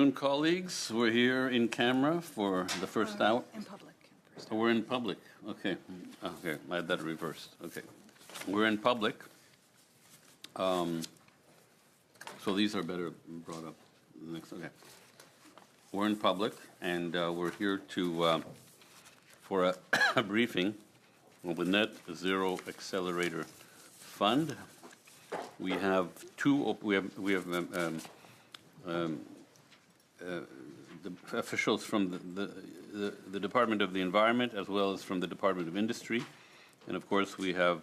afternoon, colleagues. We're here in camera for the first hour. In public. Oh, we're in public. Okay. Okay, I had that reversed. Okay. We're in public. So these are better brought up. Next. Okay. We're in public, and we're here to for a briefing of the Net Zero Accelerator Fund. We have two. We have the officials from the Department of the Environment as well as from the Department of Industry, and of course we have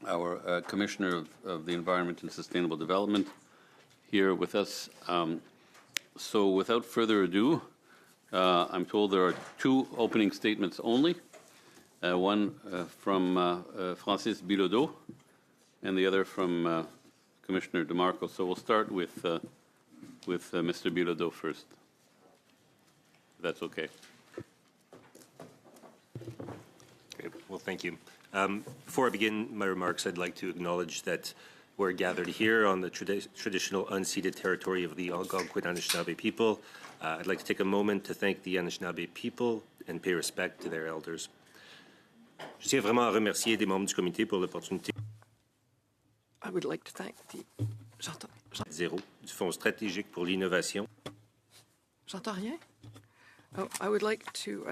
our Commissioner of the Environment and Sustainable Development here with us. So without further ado, I'm told there are two opening statements only. One from Francis Bilodeau and the other from Commissioner DeMarco. So we'll start with Mr. Bilodeau first, if that's okay. Okay. Well, thank you. Before I begin my remarks, I'd like to acknowledge that we're gathered here on the traditional unceded territory of the Algonquin Anishinaabe people. I'd like to take a moment to thank the Anishinaabe people and pay respect to their elders. Je tiens vraiment à remercier des membres du comité pour l'opportunité. I would like to thank the... Zéro du Fonds stratégique pour l'innovation. J'entends rien? Oh, I would like to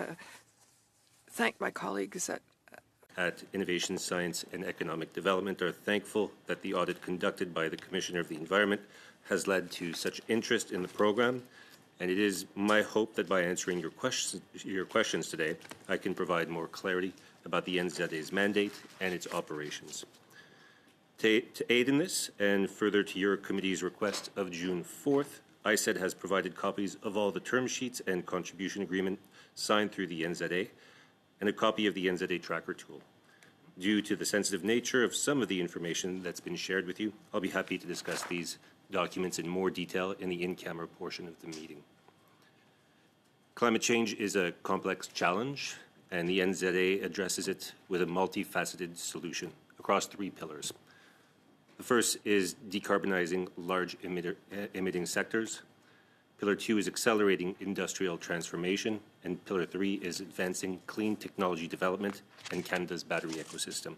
thank my colleagues at Innovation, Science and Economic Development are thankful that the audit conducted by the Commissioner of the Environment has led to such interest in the program, and it is my hope that by answering your questions today, I can provide more clarity about the NZA's mandate and its operations. To aid in this, and further to your committee's request of June 4th, ISED has provided copies of all the term sheets and contribution agreement signed through the NZA, and a copy of the NZA tracker tool. Due to the sensitive nature of some of the information that's been shared with you, I'll be happy to discuss these documents in more detail in the in-camera portion of the meeting. Climate change is a complex challenge, and the NZA addresses it with a multifaceted solution across three pillars. The first is decarbonizing large emitting sectors. Pillar 2 is accelerating industrial transformation, and Pillar 3 is advancing clean technology development and Canada's battery ecosystem.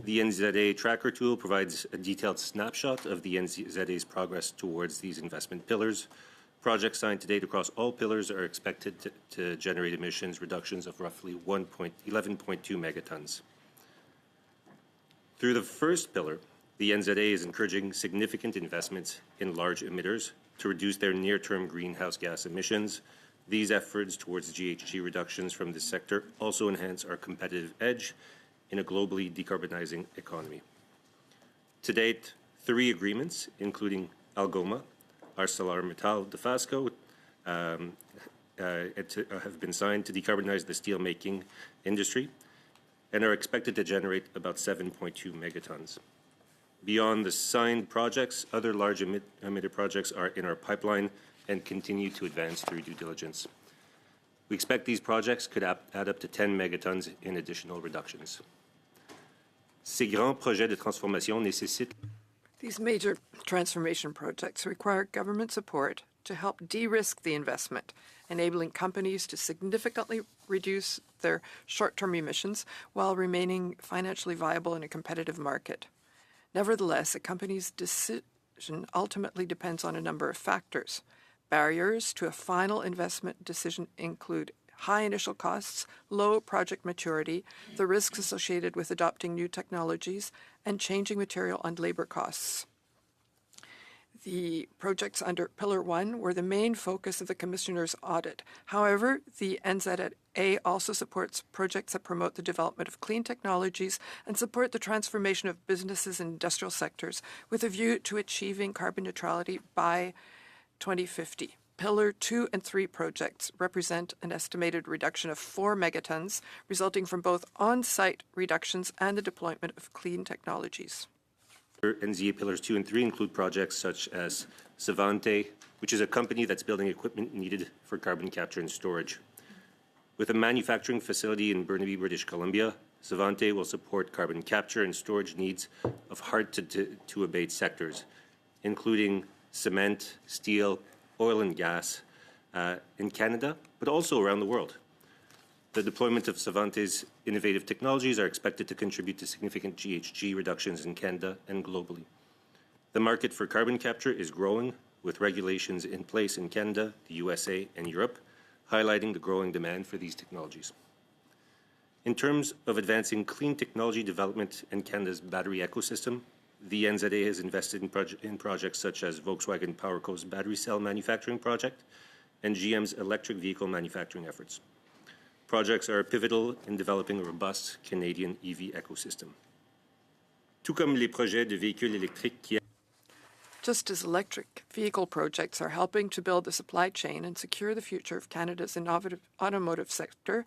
The NZA tracker tool provides a detailed snapshot of the NZA's progress towards these investment pillars. Projects signed to date across all pillars are expected to generate emissions reductions of roughly 11.2 megatons. Through the first pillar, the NZA is encouraging significant investments in large emitters to reduce their near-term greenhouse gas emissions. These efforts towards GHG reductions from this sector also enhance our competitive edge in a globally decarbonizing economy. To date, 3 agreements, including Algoma, ArcelorMittal Dofasco, have been signed to decarbonize the steelmaking industry and are expected to generate about 7.2 megatons. Beyond the signed projects, other large emitter projects are in our pipeline and continue to advance through due diligence. We expect these projects could add up to 10 megatons in additional reductions. Ces grands projets de transformation nécessitent. These major transformation projects require government support to help de-risk the investment, enabling companies to significantly reduce their short-term emissions while remaining financially viable in a competitive market. Nevertheless, a company's decision ultimately depends on a number of factors. Barriers to a final investment decision include high initial costs, low project maturity, the risks associated with adopting new technologies, and changing material and labor costs. The projects under Pillar 1 were the main focus of the Commissioner's audit. However, the NZA also supports projects that promote the development of clean technologies and support the transformation of businesses and industrial sectors with a view to achieving carbon neutrality by 2050. Pillar 2 and 3 projects represent an estimated reduction of 4 megatons, resulting from both on-site reductions and the deployment of clean technologies. NZA Pillars 2 and 3 include projects such as Savante, which is a company that's building equipment needed for carbon capture and storage. With a manufacturing facility in Burnaby, British Columbia, Savante will support carbon capture and storage needs of hard-to-abate sectors, including cement, steel, oil and gas in Canada, but also around the world. The deployment of Savante's innovative technologies are expected to contribute to significant GHG reductions in Canada and globally. The market for carbon capture is growing, with regulations in place in Canada, the USA, and Europe, highlighting the growing demand for these technologies. In terms of advancing clean technology development in Canada's battery ecosystem, the NZA has invested in projects such as Volkswagen PowerCo's battery cell manufacturing project and GM's electric vehicle manufacturing efforts. Projects are pivotal in developing a robust Canadian EV ecosystem. Tout comme les projets de véhicules électriques qui Just as electric vehicle projects are helping to build the supply chain and secure the future of Canada's innovative automotive sector,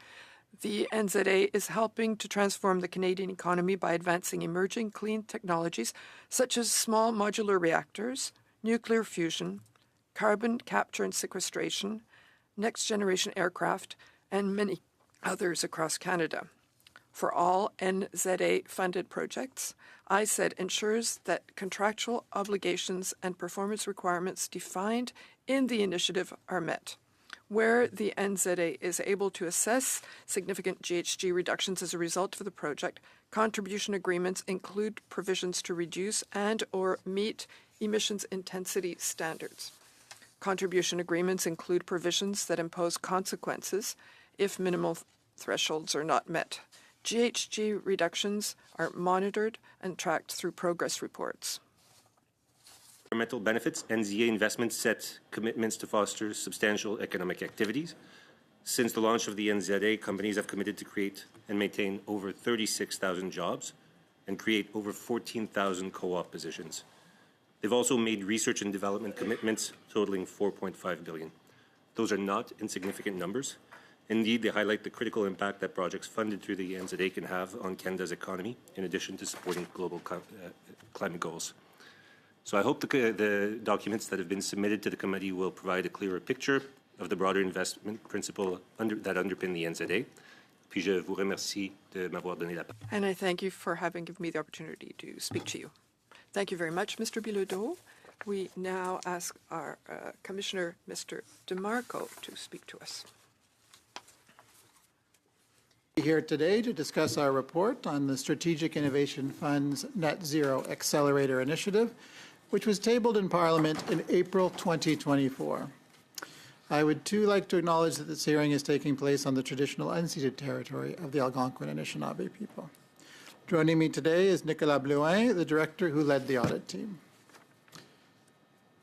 the NZA is helping to transform the Canadian economy by advancing emerging clean technologies such as small modular reactors, nuclear fusion, carbon capture and sequestration, next-generation aircraft, and many others across Canada. For all NZA-funded projects, ISED ensures that contractual obligations and performance requirements defined in the initiative are met. Where the NZA is able to assess significant GHG reductions as a result of the project, contribution agreements include provisions to reduce and/or meet emissions intensity standards. Contribution agreements include provisions that impose consequences if minimal thresholds are not met. GHG reductions are monitored and tracked through progress reports. environmental benefits, NZA investments set commitments to foster substantial economic activities. Since the launch of the NZA, companies have committed to create and maintain over 36,000 jobs and create over 14,000 co-op positions. They've also made research and development commitments totaling $4.5 billion. Those are not insignificant numbers. Indeed, they highlight the critical impact that projects funded through the NZA can have on Canada's economy, in addition to supporting global climate goals. So I hope the documents that have been submitted to the committee will provide a clearer picture of the broader investment principle that underpin the NZA. Puis je vous remercie de m'avoir donné la parole. And I thank you for having given me the opportunity to speak to you. Thank you very much, Mr. Bilodeau. We now ask our Commissioner, Mr. DeMarco, to speak to us. Here today to discuss our report on the Strategic Innovation Fund's Net Zero Accelerator Initiative, which was tabled in Parliament in April 2024. I would too like to acknowledge that this hearing is taking place on the traditional unceded territory of the Algonquin and Anishinaabe people. Joining me today is Nicolas Blouin, the director who led the audit team.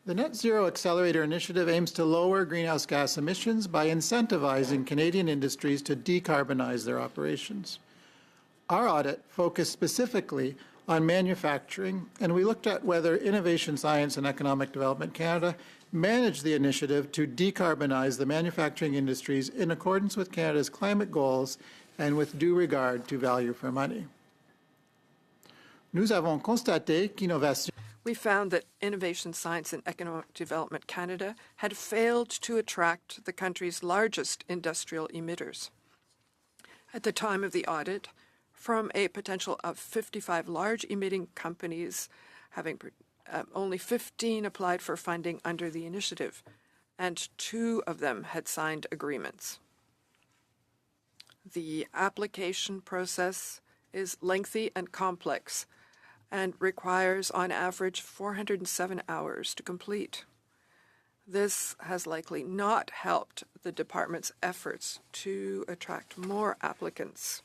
The Net Zero Accelerator Initiative aims to lower greenhouse gas emissions by incentivizing Canadian industries to decarbonize their operations. Our audit focused specifically on manufacturing, and we looked at whether Innovation, Science and Economic Development Canada managed the initiative to decarbonize the manufacturing industries in accordance with Canada's climate goals and with due regard to value for money. Nous avons constaté qu'innovation We found that Innovation, Science and Economic Development Canada had failed to attract the country's largest industrial emitters. At the time of the audit, from a potential of 55 large emitting companies, having only 15 applied for funding under the initiative, and 2 of them had signed agreements. The application process is lengthy and complex, and requires on average 407 hours to complete. This has likely not helped the department's efforts to attract more applicants.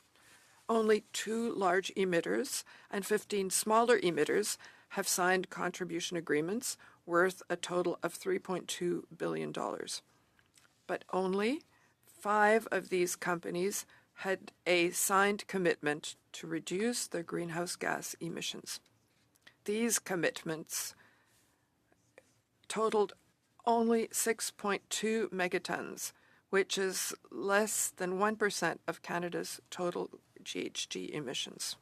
Only 2 large emitters and 15 smaller emitters have signed contribution agreements worth a total of $3.2 billion. But only 5 of these companies had a signed commitment to reduce their greenhouse gas emissions. These commitments totaled only 6.2 megatons, which is less than 1% of Canada's total GHG emissions.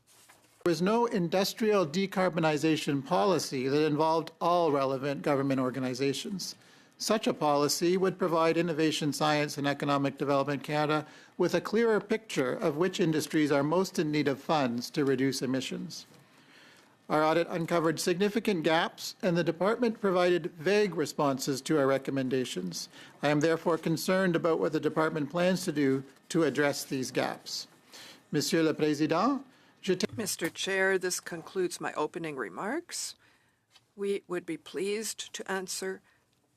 There was no industrial decarbonization policy that involved all relevant government organizations. Such a policy would provide Innovation, Science and Economic Development Canada with a clearer picture of which industries are most in need of funds to reduce emissions. Our audit uncovered significant gaps, and the department provided vague responses to our recommendations. I am therefore concerned about what the department plans to do to address these gaps. Monsieur le Président, Mr. Chair, this concludes my opening remarks. We would be pleased to answer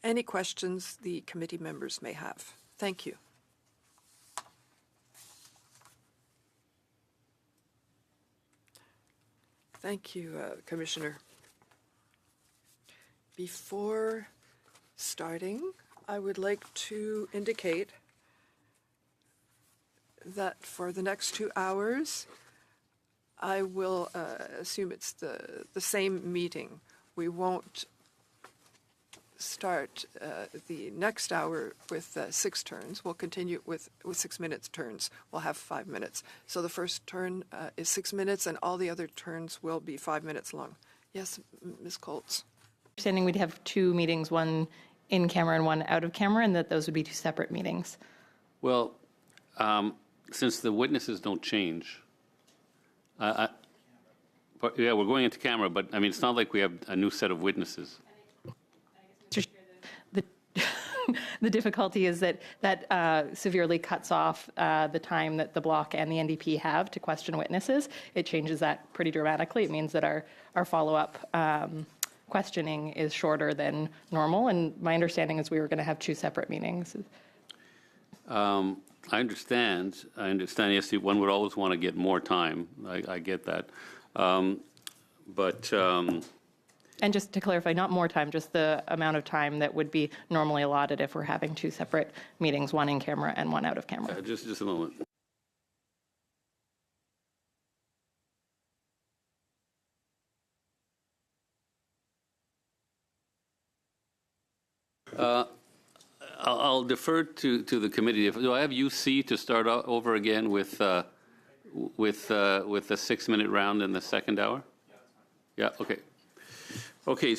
any questions the committee members may have. Thank you. Thank you, Commissioner. Before starting, I would like to indicate that for the next 2 hours, I will assume it's the same meeting. We won't start the next hour with 6 turns. We'll continue with 6 minutes turns. We'll have 5 minutes. So the first turn is 6 minutes, and all the other turns will be 5 minutes long. Yes, Ms. Colts. Understanding we'd have 2 meetings, one in camera and one out of camera, and that those would be 2 separate meetings. Well, since the witnesses don't change, but, yeah, we're going into camera, but I mean, it's not like we have a new set of witnesses. The difficulty is that severely cuts off the time that the Bloc and the NDP have to question witnesses. It changes that pretty dramatically. It means that our follow-up questioning is shorter than normal, and my understanding is we were going to have 2 separate meetings. I understand. Yes, one would always want to get more time. I get that. And just to clarify, not more time, just the amount of time that would be normally allotted if we're having 2 separate meetings, one in camera and one out of camera. Just a moment. I'll defer to the committee. Do I have UC to start over again with the 6-minute round in the second hour? Yeah. Okay. Okay.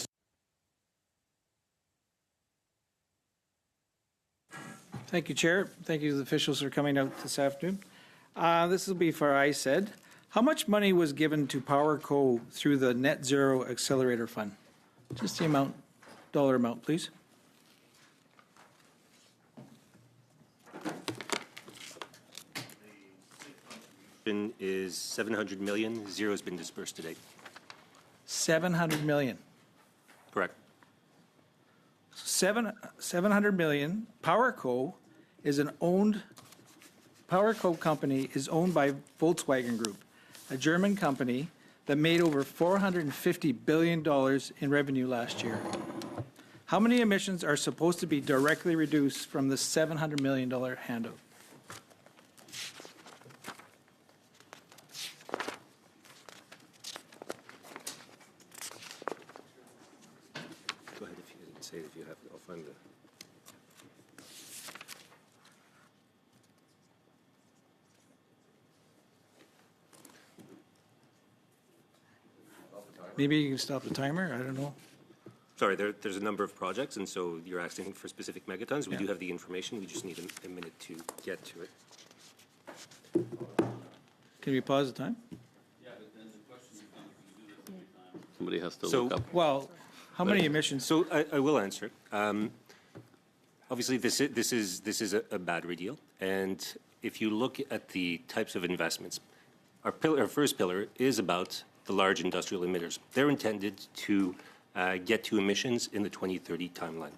Thank you, Chair. Thank you to the officials for coming out this afternoon. This will be for ISED. How much money was given to PowerCo through the Net Zero Accelerator Fund? Just the amount, dollar amount, please. Is 700 million. Zero has been dispersed today. 700 million. Correct. 700 million. PowerCo company is owned by Volkswagen Group, a German company that made over $450 billion in revenue last year. How many emissions are supposed to be directly reduced from the $700 million handout? Go ahead if you didn't say it. If you have it, I'll find the. Maybe you can stop the timer. I don't know. Sorry, there's a number of projects, and so you're asking for specific megatons. We Yeah. do have the information. We just need a minute to get to it. Can we pause the time? Somebody has to So- look up. Well, how many emissions? So I will answer. Obviously, this is a battery deal, and if you look at the types of investments, our first pillar is about the large industrial emitters. They're intended to get to emissions in the 2030 timeline.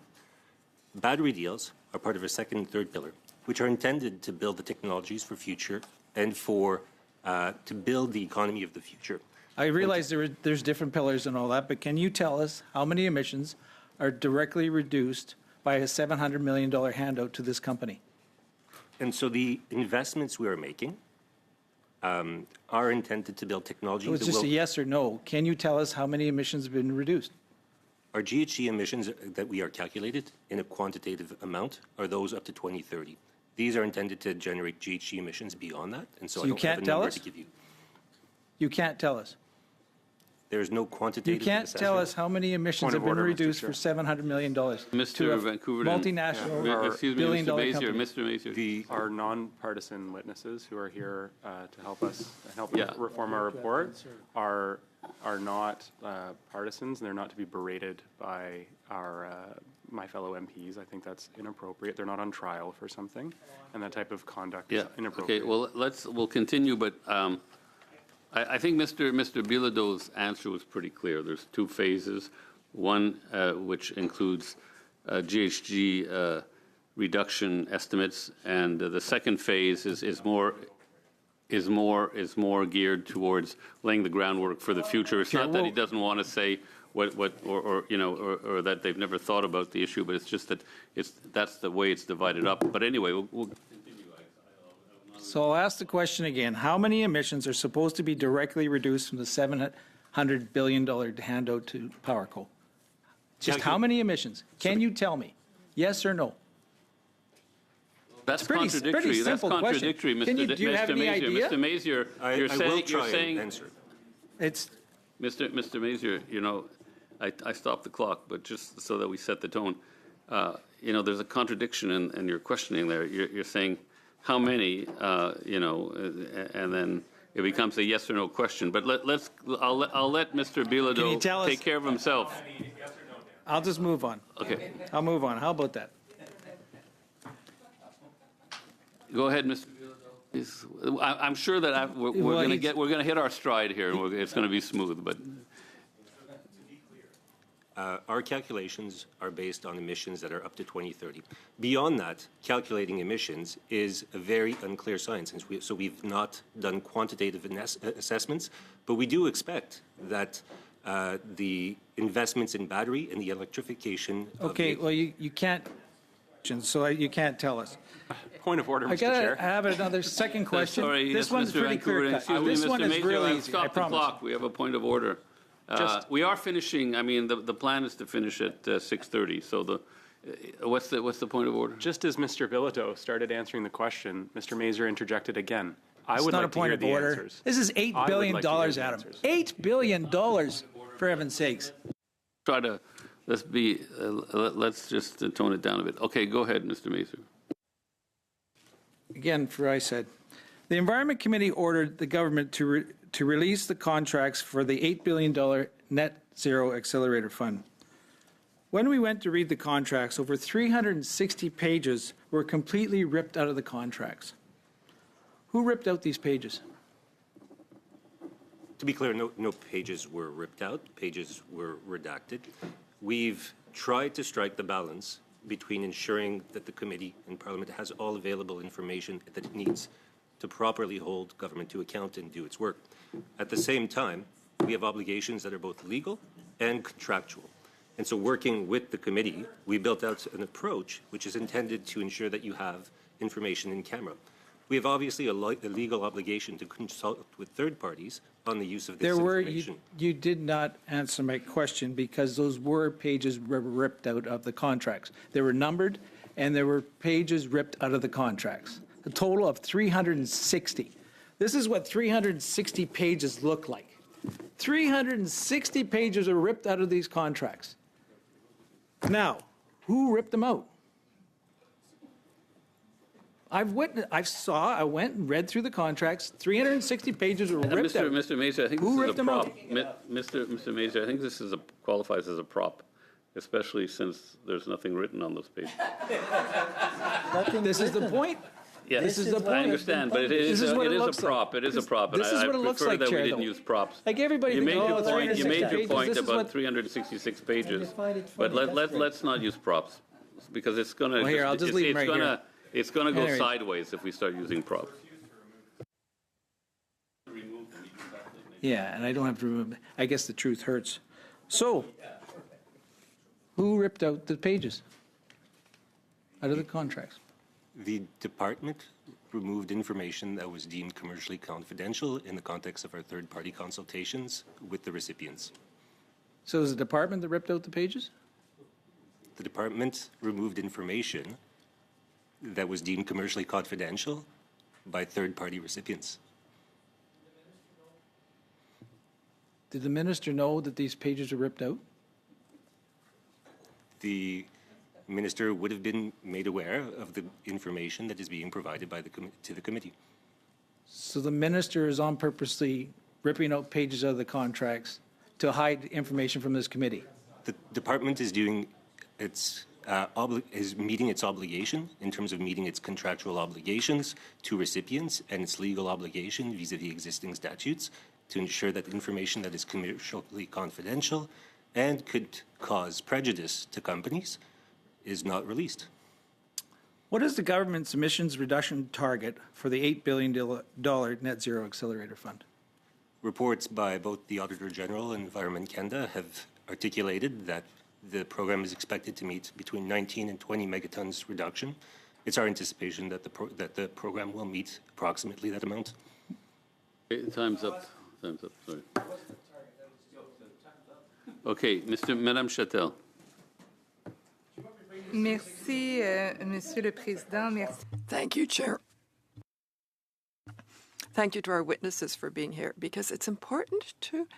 Battery deals are part of a second and third pillar, which are intended to build the technologies for future and for to build the economy of the future. I realize there's different pillars and all that, but can you tell us how many emissions are directly reduced by a $700 million handout to this company? And so the investments we are making are intended to build technology It was that just will. a yes or no. Can you tell us how many emissions have been reduced? Our GHG emissions that we are calculated in a quantitative amount are those up to 2030. These are intended to generate GHG emissions beyond that, and so I you don't have can't a tell number us? to give you. You can't tell us. There's no You quantitative can't assessment. tell us how many emissions have been order, Mr. reduced Chair. for $700 million. Mr. to a Vancouver. multinational Excuse me, Mr. billion-dollar Mazier. company. Mr. Mazier. Our non-partisan witnesses who are here to help us help Yeah. reform our report are are not partisans, and they're not to be berated by my fellow MPs. I think that's inappropriate. They're not on trial for something, and that type of conduct is inappropriate. Okay, well, we'll continue, but I think Mr. Bilodeau's answer was pretty clear. There's two phases. One, which includes GHG reduction estimates, and the second phase is more geared towards laying the groundwork for the future. It's not that he doesn't want to say or that they've never thought about the issue, but it's just that that's the way it's divided up. But anyway, we'll continue. So I'll ask the question again. How many emissions are supposed to be directly reduced from the $700 billion handout to PowerCo? Just how many emissions? Can you tell me? Yes or no? That's pretty contradictory. That's simple contradictory, question. Mr. Do you have any idea? Mr. Mazier, I will try and answer. It's Mr. Mazier, I stopped the clock, but just so that we set the tone, there's a contradiction in your questioning there. You're saying how many, and then it becomes a yes or no question. But I'll let Mr. Bilodeau take care of himself. I'll just move on. Okay, I'll move on. How about that? go ahead, Mr. Bilodeau. I'm sure that we're going to hit our stride here. And it's going to be smooth, but. Our calculations are based on emissions that are up to 2030. Beyond that, calculating emissions is a very unclear science, so we've not done quantitative assessments, but we do expect that the investments in battery and the electrification. Okay, well, you can't, so you can't tell us. Point of order, Mr. I Chair. gotta have another second question. Sorry, This yes, one's Mr. pretty Vancouver. clear cut. Excuse me, This one Mr. is Mazier, really I've easy, I stopped the promise. clock. We have a point of order. We are finishing. I mean, the plan is to finish at 6:30. So what's the point of order? Just as Mr. Bilodeau started answering the question, Mr. Mazier interjected again. I It's would not like a point to of hear the order. answers. This is $8 billion, like to hear the Adam. answers. $8 billion, for heaven's sakes. Try to let's just tone it down a bit. Okay, go ahead, Mr. Mazier. Again, for I said, the Environment Committee ordered the government to release the contracts for the $8 billion Net Zero Accelerator Fund. When we went to read the contracts, over 360 pages were completely ripped out of the contracts. Who ripped out these pages? To be clear, no pages were ripped out, pages were redacted. We've tried to strike the balance between ensuring that the committee and Parliament has all available information that it needs to properly hold government to account and do its work. At the same time, we have obligations that are both legal and contractual. And so working with the committee, we built out an approach which is intended to ensure that you have information in camera. We have obviously a legal obligation to consult with third parties on the use of this information. You did not answer my question because those were pages ripped out of the contracts. They were numbered and there were pages ripped out of the contracts. A total of 360. This is what 360 pages look like. 360 pages are ripped out of these contracts. Now, who ripped them out? I went and read through the contracts. 360 pages were ripped out. Mr. Mazier, I think Who this is ripped a them prop. out? Mr. Mazier, I think this qualifies as a prop, especially since there's nothing written on those pages. This is the point. Yeah, This is the point. I understand, but it is a prop. It is a prop, and This is I what it looks prefer like, that Chair, we didn't though. use props. Like everybody You thinks, made oh, your point. You 360 made your pages. point This is about what- 366 pages, but let's not use props because it's gonna. Well, here, I'll just leave 'em right here. It's gonna go Anyways. sideways if we start using props. Yeah, and I don't have to remember. I guess the truth hurts. So, who ripped out the pages out of the contracts? The department removed information that was deemed commercially confidential in the context of our third-party consultations with the recipients. So, it was the department that ripped out the pages? The department removed information that was deemed commercially confidential by third-party recipients. Did the minister know that these pages were ripped out? The minister would have been made aware of the information that is being provided by to the committee. So the minister is on purposely ripping out pages of the contracts to hide information from this committee? The department is doing is meeting its obligation in terms of meeting its contractual obligations to recipients and its legal obligation vis-a-vis existing statutes to ensure that information that is commercially confidential and could cause prejudice to companies is not released. What is the government's emissions reduction target for the $8 billion Net Zero Accelerator Fund? Reports by both the Auditor General and Environment Canada have articulated that the program is expected to meet between 19 and 20 megatons reduction. It's our anticipation that the program will meet approximately that amount. Okay, time's up. Time's up, sorry. Okay, Madame Châtel. Merci, Monsieur le Président. Merci. Thank you, Chair. Thank you to our witnesses for being here, because it's important to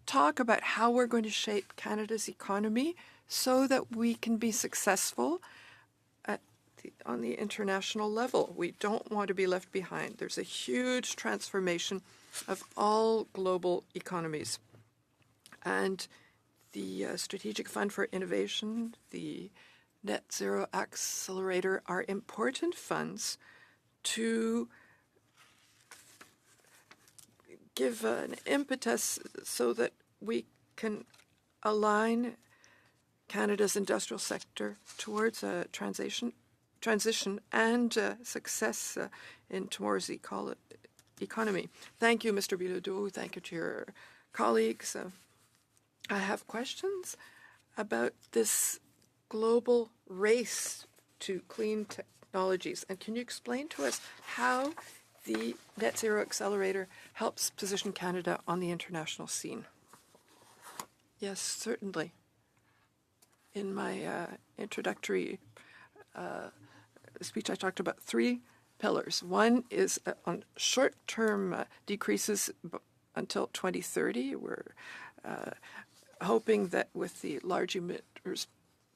talk about how we're going to shape Canada's economy so that we can be successful on the international level. We don't want to be left behind. There's a huge transformation of all global economies. And the Strategic Fund for Innovation, the Net Zero Accelerator are important funds to give an impetus so that we can align Canada's industrial sector towards a transition and success in tomorrow's economy. Thank you, Mr. Bilodeau. Thank you to your colleagues. I have questions about this global race to clean technologies. And can you explain to us how the Net Zero Accelerator helps position Canada on the international scene? Yes, certainly. In my introductory speech, I talked about three pillars. One is on short-term decreases until 2030. We're hoping that with the large emitters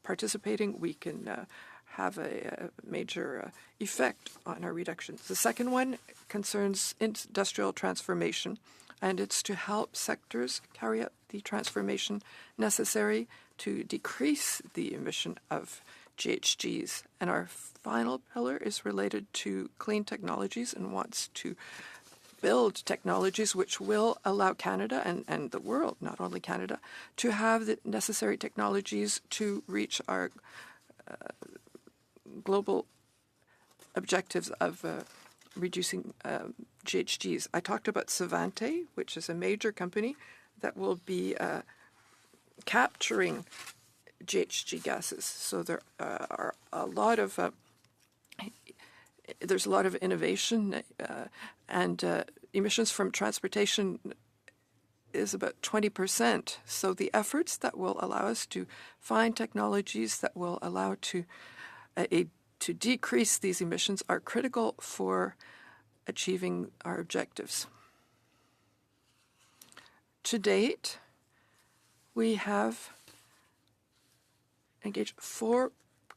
participating, we can have a major effect on our reductions. The second one concerns industrial transformation, and it's to help sectors carry out the transformation necessary to decrease the emission of GHGs. And our final pillar is related to clean technologies and wants to build technologies which will allow Canada and the world, not only Canada, to have the necessary technologies to reach our global objectives of reducing GHGs. I talked about Savante, which is a major company that will be capturing GHG gases. So there are a lot of there's a lot of innovation, and emissions from transportation is about 20%. So the efforts that will allow us to find technologies that will allow to decrease these emissions are critical for achieving our objectives. To date, we have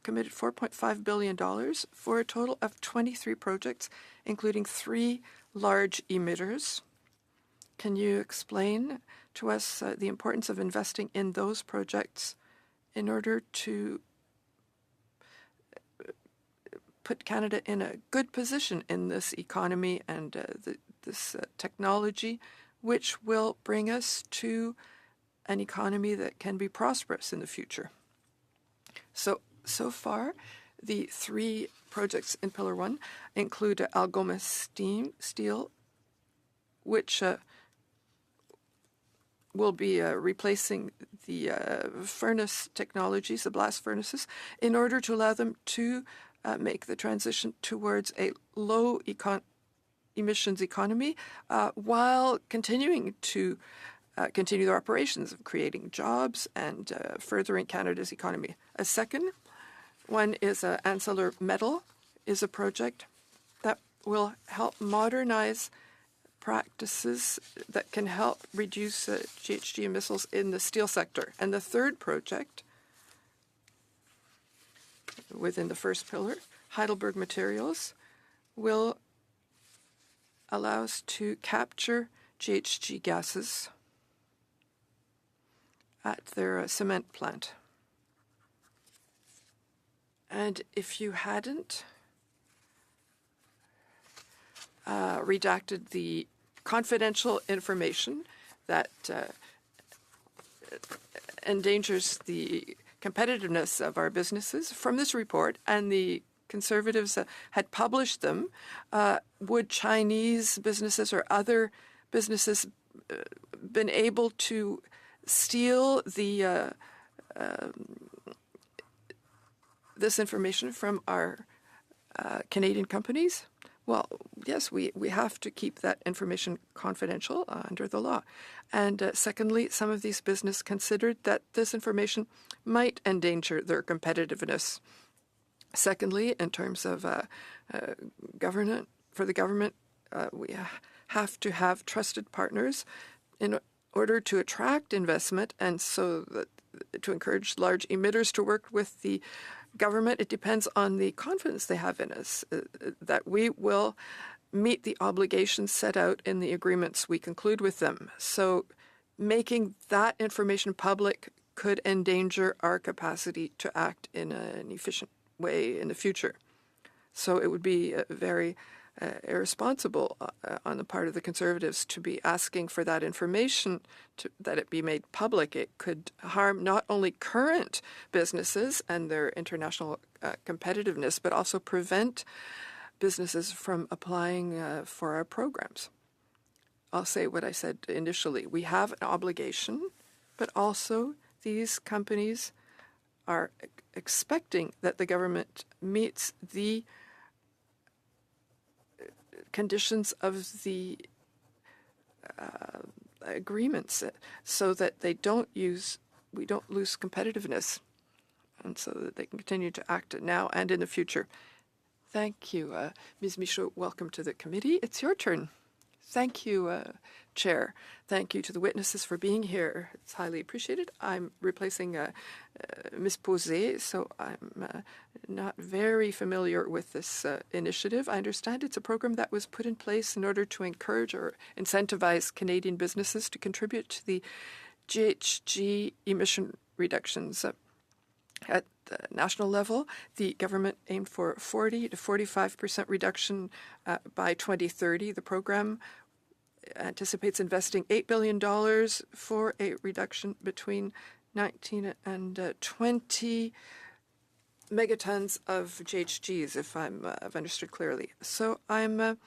committed $4.5 billion for a total of 23 projects, including 3 large emitters. Can you explain to us the importance of investing in those projects in order to put Canada in a good position in this economy and this technology, which will bring us to an economy that can be prosperous in the future? So far, the 3 projects in Pillar 1 include Algoma Steel, which will be replacing the furnace technologies, the blast furnaces, in order to allow them to make the transition towards a low emissions economy while continuing to continue their operations of creating jobs and furthering Canada's economy. A second one is Ancillary Metal, is a project that will help modernize practices that can help reduce GHG emissions in the steel sector. And the third project, within the first pillar, Heidelberg Materials, will allow us to capture GHG gases at their cement plant. And if you hadn't redacted the confidential information that endangers the competitiveness of our businesses from this report, and the Conservatives had published them, would Chinese businesses or other businesses been able to steal the this information from our Canadian companies? Well, yes, we have to keep that information confidential under the law. And secondly, some of these businesses considered that this information might endanger their competitiveness. Secondly, in terms of for the government, we have to have trusted partners in order to attract investment, and so that to encourage large emitters to work with the government. It depends on the confidence they have in us, that we will meet the obligations set out in the agreements we conclude with them. So making that information public could endanger our capacity to act in an efficient way in the future. So it would be very irresponsible on the part of the Conservatives to be asking for that information, that it be made public. It could harm not only current businesses and their international competitiveness, but also prevent businesses from applying for our programs. I'll say what I said initially. We have an obligation, but also these companies are expecting that the government meets the conditions of the agreements, so that we don't lose competitiveness, and so that they can continue to act now and in the future. Thank you. Ms. Michaud, welcome to the committee. It's your turn. Thank you, Chair. Thank you to the witnesses for being here. It's highly appreciated. I'm replacing Ms. Posé, so I'm not very familiar with this initiative. I understand it's a program that was put in place in order to encourage or incentivize Canadian businesses to contribute to the GHG emission reductions. At the national level, the government aimed for 40 to 45% reduction by 2030. The program anticipates investing $8 billion for a reduction between 19 and 20 megatons of GHGs, if I've understood clearly. So I'm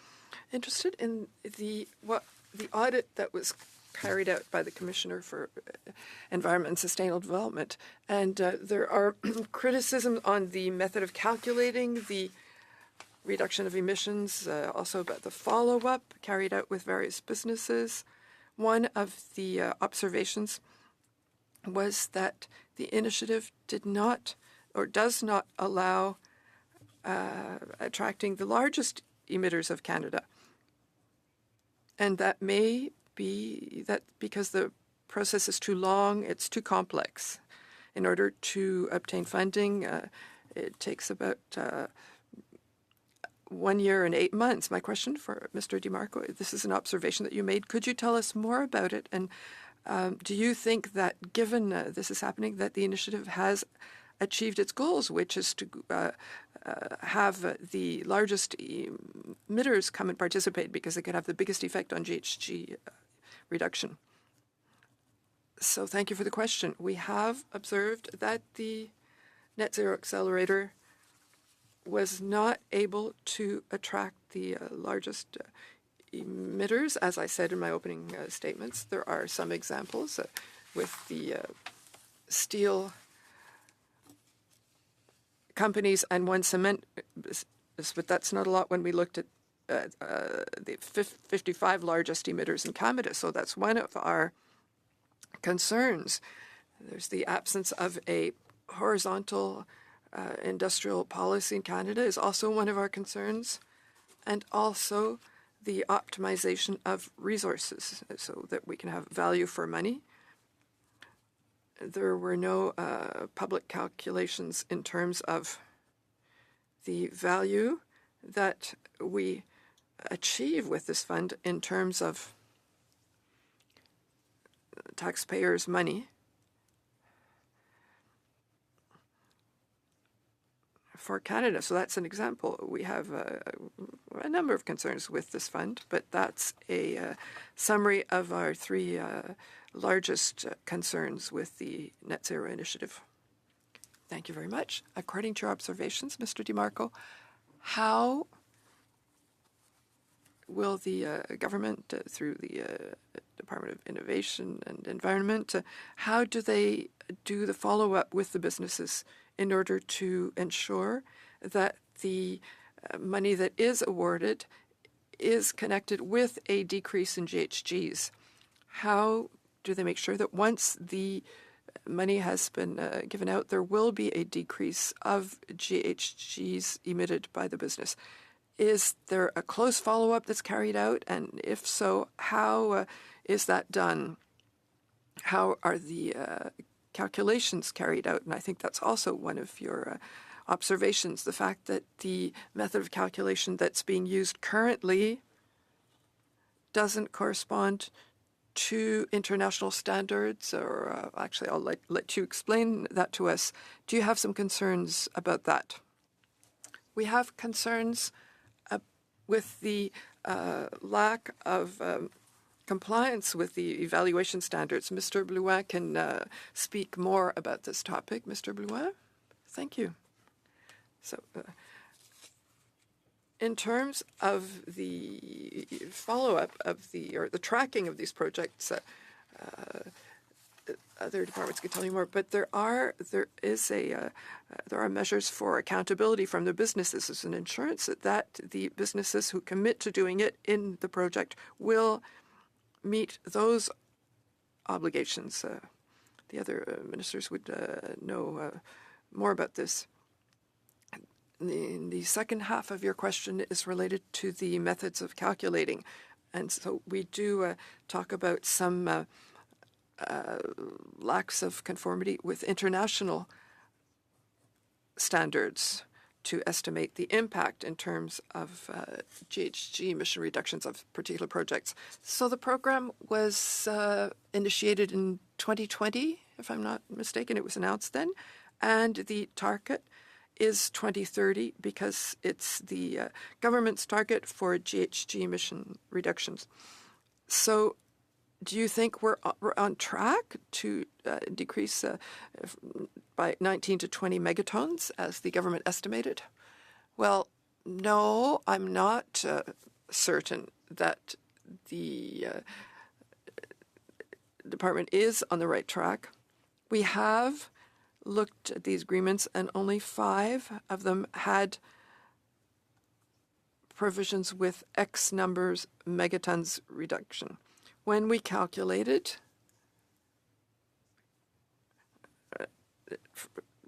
interested in the audit that was carried out by the Commissioner for Environment and Sustainable Development. And there are criticisms on the method of calculating the reduction of emissions, also about the follow-up carried out with various businesses. One of the observations was that the initiative did not or does not allow attracting the largest emitters of Canada. And that may be that because the process is too long, it's too complex. In order to obtain funding, it takes about 1 year and 8 months. My question for Mr. DiMarco, this is an observation that you made. Could you tell us more about it? And do you think that given this is happening, that the initiative has achieved its goals, which is to have the largest emitters come and participate because they could have the biggest effect on GHG reduction? So thank you for the question. We have observed that the Net Zero Accelerator was not able to attract the largest emitters. As I said in my opening statements, there are some examples with the steel companies and one cement business, but that's not a lot when we looked at the 55 largest emitters in Canada. So that's one of our concerns. There's the absence of a horizontal industrial policy in Canada is also one of our concerns, and also the optimization of resources so that we can have value for money. There were no public calculations in terms of the value that we achieve with this fund in terms of taxpayers' money for Canada. So that's an example. We have a number of concerns with this fund, but that's a summary of our three largest concerns with the Net Zero initiative. Thank you very much. According to your observations, Mr. DeMarco, how will the government, through the Department of Innovation and Environment, how do they do the follow-up with the businesses in order to ensure that the money that is awarded is connected with a decrease in GHGs? How do they make sure that once the money has been given out, there will be a decrease of GHGs emitted by the business? Is there a close follow-up that's carried out? And if so, how is that done? How are the calculations carried out? And I think that's also one of your observations, the fact that the method of calculation that's being used currently doesn't correspond to international standards, or actually I'll let you explain that to us. Do you have some concerns about that? We have concerns with the lack of compliance with the evaluation standards. Mr. Blouin can speak more about this topic. Mr. Blouin, thank you. So, in terms of the follow-up of the tracking of these projects, other departments can tell you more. But there are measures for accountability from the businesses as an insurance that the businesses who commit to doing it in the project will meet those obligations. The other ministers would know more about this. The second half of your question is related to the methods of calculating. And so we do talk about some lacks of conformity with international standards to estimate the impact in terms of GHG emission reductions of particular projects. So the program was initiated in 2020, if I'm not mistaken. It was announced then. And the target is 2030 because it's the government's target for GHG emission reductions. So do you think we're on track to decrease by 19 to 20 megatons as the government estimated? Well, no, I'm not certain that the department is on the right track. We have looked at these agreements, and only 5 of them had provisions with X numbers megatons reduction. When we calculated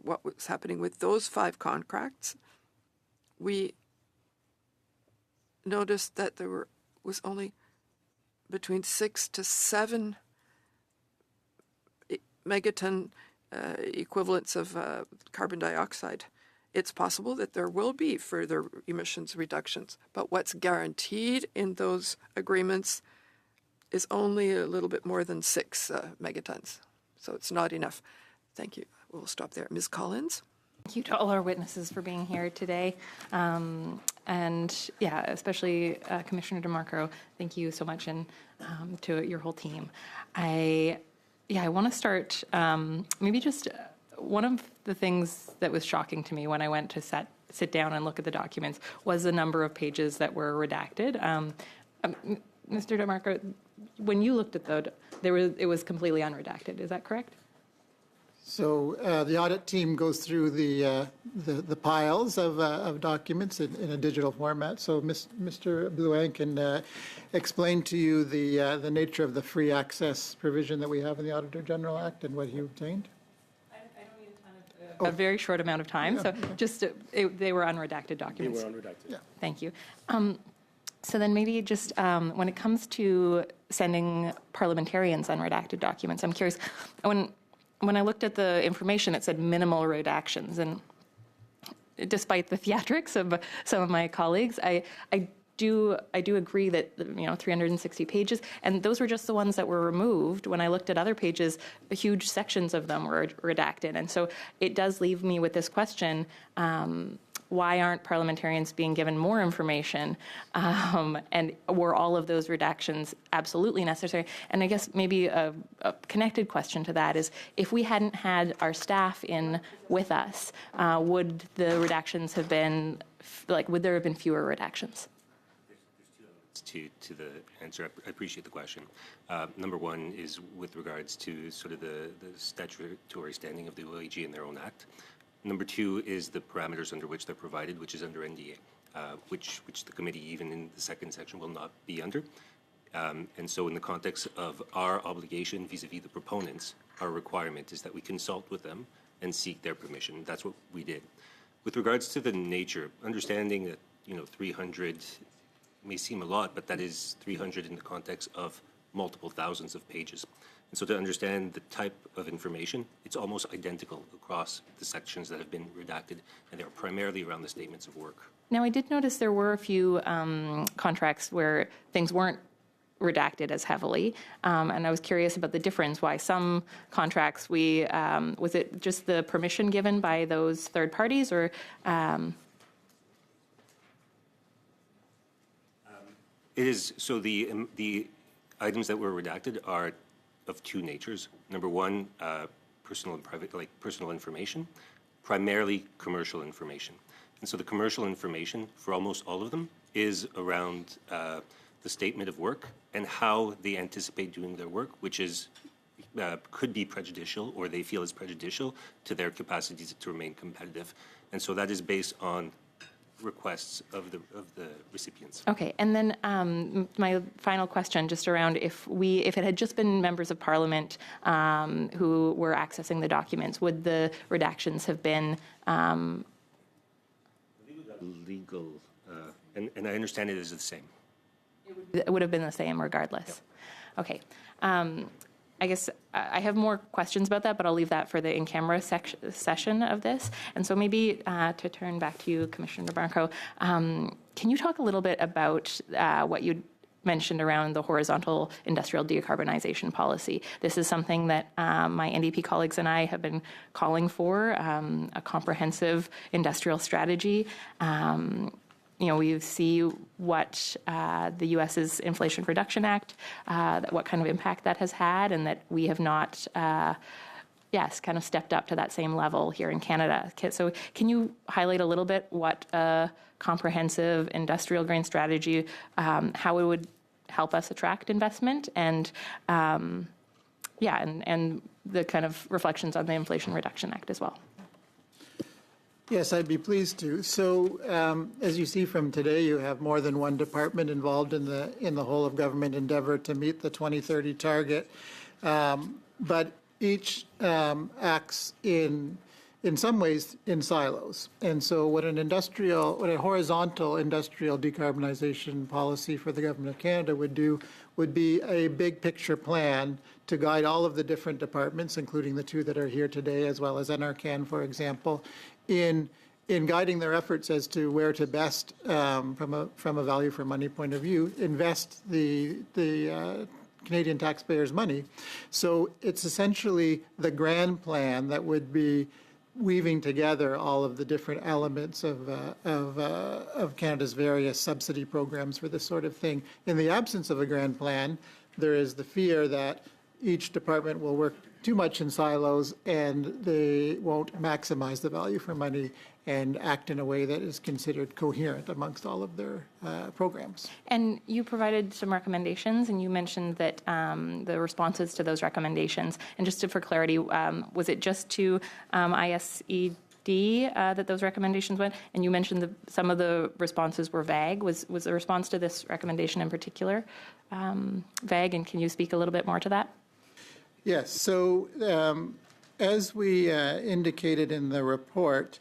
what was happening with those 5 contracts, we noticed that there was only between 6 to 7 megaton equivalents of carbon dioxide. It's possible that there will be further emissions reductions, but what's guaranteed in those agreements is only a little bit more than 6 megatons. So it's not enough. Thank you. We'll stop there. Ms. Collins? Thank you to all our witnesses for being here today. And yeah, especially Commissioner DeMarco, thank you so much, and to your whole team. I want to start maybe just one of the things that was shocking to me when I went to sit down and look at the documents was the number of pages that were redacted. Mr. DeMarco, when you looked at it was completely unredacted. Is that correct? So the audit team goes through the piles of documents in a digital format. So Mr. Blouin can explain to you the nature of the free access provision that we have in the Auditor General Act and what he obtained. I don't need a ton of a very short amount of time. Yeah, so just they were unredacted documents. They were unredacted. Yeah. Thank you. So then maybe just when it comes to sending parliamentarians unredacted documents, I'm curious, when I looked at the information, it said minimal redactions, and despite the theatrics of some of my colleagues, I do agree that 360 pages, and those were just the ones that were removed. When I looked at other pages, huge sections of them were redacted, and so it does leave me with this question. Why aren't parliamentarians being given more information? And were all of those redactions absolutely necessary? And I guess maybe a connected question to that is, if we hadn't had our staff in with us, would the redactions have been, would there have been fewer redactions? To the answer, I appreciate the question. Number one is with regards to sort of the statutory standing of the OAG in their own act. Number two is the parameters under which they're provided, which is under NDA, which the committee, even in the second section, will not be under. And so in the context of our obligation vis-a-vis the proponents, our requirement is that we consult with them and seek their permission. That's what we did. With regards to the nature, understanding that 300 may seem a lot, but that is 300 in the context of multiple thousands of pages. And so to understand the type of information, it's almost identical across the sections that have been redacted, and they're primarily around the statements of work. Now, I did notice there were a few contracts where things weren't redacted as heavily, and I was curious about the difference, why some contracts was it just the permission given by those third parties, or It is, so the items that were redacted are of two natures. Number one, personal and private, personal information, primarily commercial information. And so the commercial information for almost all of them is around the statement of work and how they anticipate doing their work, which is could be prejudicial, or they feel is prejudicial to their capacity to remain competitive. And so that is based on requests of the recipients. Okay, and then my final question, just around if it had just been members of Parliament who were accessing the documents, would the redactions have been legal? And I understand it is the same. It would have been the same regardless. Yep. Okay. I guess I have more questions about that, but I'll leave that for the in-camera session of this. And so maybe to turn back to you, Commissioner Barnco, can you talk a little bit about what you mentioned around the horizontal industrial decarbonization policy? This is something that my NDP colleagues and I have been calling for, a comprehensive industrial strategy. We see what the U.S.'s Inflation Reduction Act, what kind of impact that has had, and that we have not, kind of stepped up to that same level here in Canada. So can you highlight a little bit what a comprehensive industrial green strategy, how it would help us attract investment, and and the kind of reflections on the Inflation Reduction Act as well? Yes, I'd be pleased to. So, as you see from today, you have more than one department involved in the whole of government endeavor to meet the 2030 target, but each acts in some ways in silos. And so, what a horizontal industrial decarbonization policy for the government of Canada would do would be a big picture plan to guide all of the different departments, including the two that are here today, as well as NRCan, for example, in guiding their efforts as to where to best, from a value for money point of view, invest the Canadian taxpayers' money. So it's essentially the grand plan that would be weaving together all of the different elements of Canada's various subsidy programs for this sort of thing. In the absence of a grand plan, there is the fear that each department will work too much in silos and they won't maximize the value for money and act in a way that is considered coherent amongst all of their programs. And you provided some recommendations, and you mentioned that the responses to those recommendations, and just for clarity, was it just to ISED that those recommendations went? And you mentioned some of the responses were vague. Was the response to this recommendation in particular vague, and can you speak a little bit more to that? Yes. So as we indicated in the report,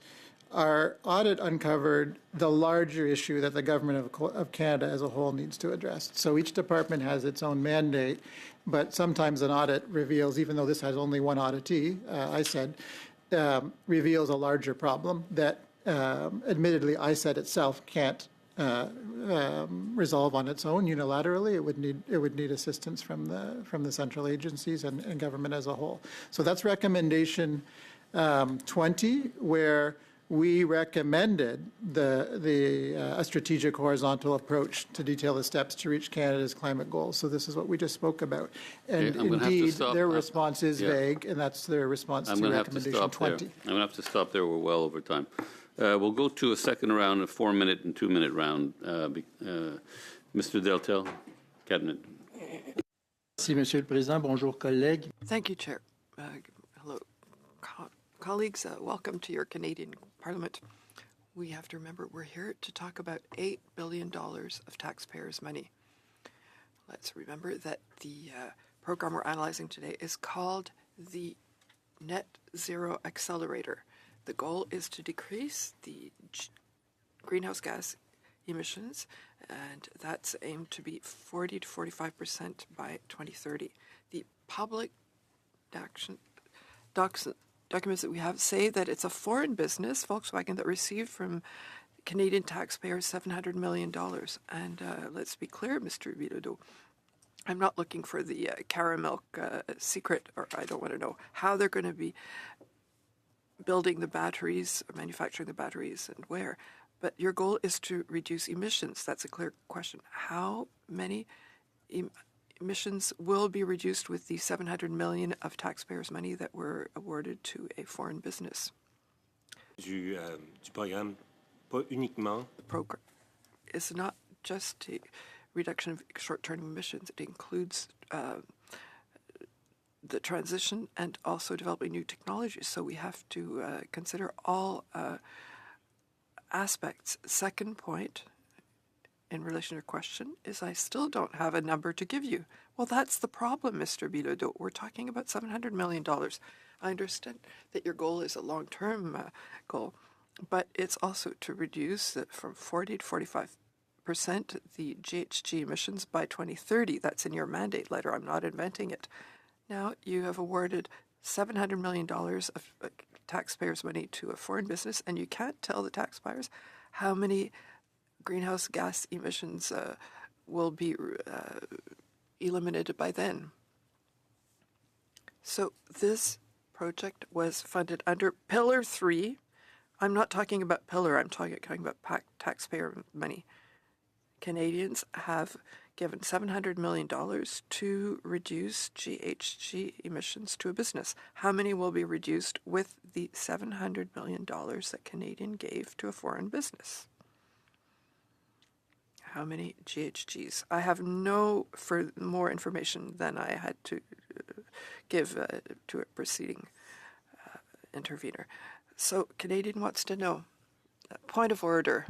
our audit uncovered the larger issue that the government of Canada as a whole needs to address. So each department has its own mandate, but sometimes an audit reveals, even though this has only one auditee, reveals a larger problem that admittedly ISED itself can't resolve on its own unilaterally. It would need assistance from the central agencies and government as a whole. So that's recommendation 20, where we recommended a strategic horizontal approach to detail the steps to reach Canada's climate goals. So this is what we just spoke about. And Okay, I'm gonna have to indeed, stop. their response is Yeah. vague, and that's their response I'm to going to have to recommendation stop there. 20. I'm going to have to stop there. We're well over time. We'll go to a second round, a 4-minute and 2-minute round. Mr. Deltel, Cabinet. Merci, Monsieur le Président. Bonjour, collègues. Thank you, Chair. Hello, colleagues. Welcome to your Canadian Parliament. We have to remember we're here to talk about $8 billion of taxpayers' money. Let's remember that the program we're analyzing today is called the Net Zero Accelerator. The goal is to decrease the greenhouse gas emissions, and that's aimed to be 40 to 45% by 2030. The public documents that we have say that it's a foreign business, Volkswagen, that received from Canadian taxpayers $700 million. And let's be clear, Mr. Bilodeau, I'm not looking for the caramel secret, or I don't want to know how they're going to be building the batteries, or manufacturing the batteries, and where. But your goal is to reduce emissions. That's a clear question. How many emissions will be reduced with the $700 million of taxpayers' money that were awarded to a foreign business? Du programme, pas uniquement. The program is not just a reduction of short-term emissions. It includes the transition and also developing new technologies. So we have to consider all aspects. Second point, in relation to your question, is I still don't have a number to give you. Well, that's the problem, Mr. Bilodeau. We're talking about $700 million. I understand that your goal is a long-term goal, but it's also to reduce from 40 to 45% the GHG emissions by 2030. That's in your mandate letter. I'm not inventing it. Now, you have awarded $700 million of taxpayers' money to a foreign business, and you can't tell the taxpayers how many greenhouse gas emissions will be eliminated by then. So this project was funded under Pillar 3. I'm not talking about Pillar, I'm talking about taxpayer money. Canadians have given $700 million to reduce GHG emissions to a business. How many will be reduced with the $700 million that Canadian gave to a foreign business? How many GHGs? I have no more information than I had to give to a preceding intervener. So Canadian wants to know. Point of order.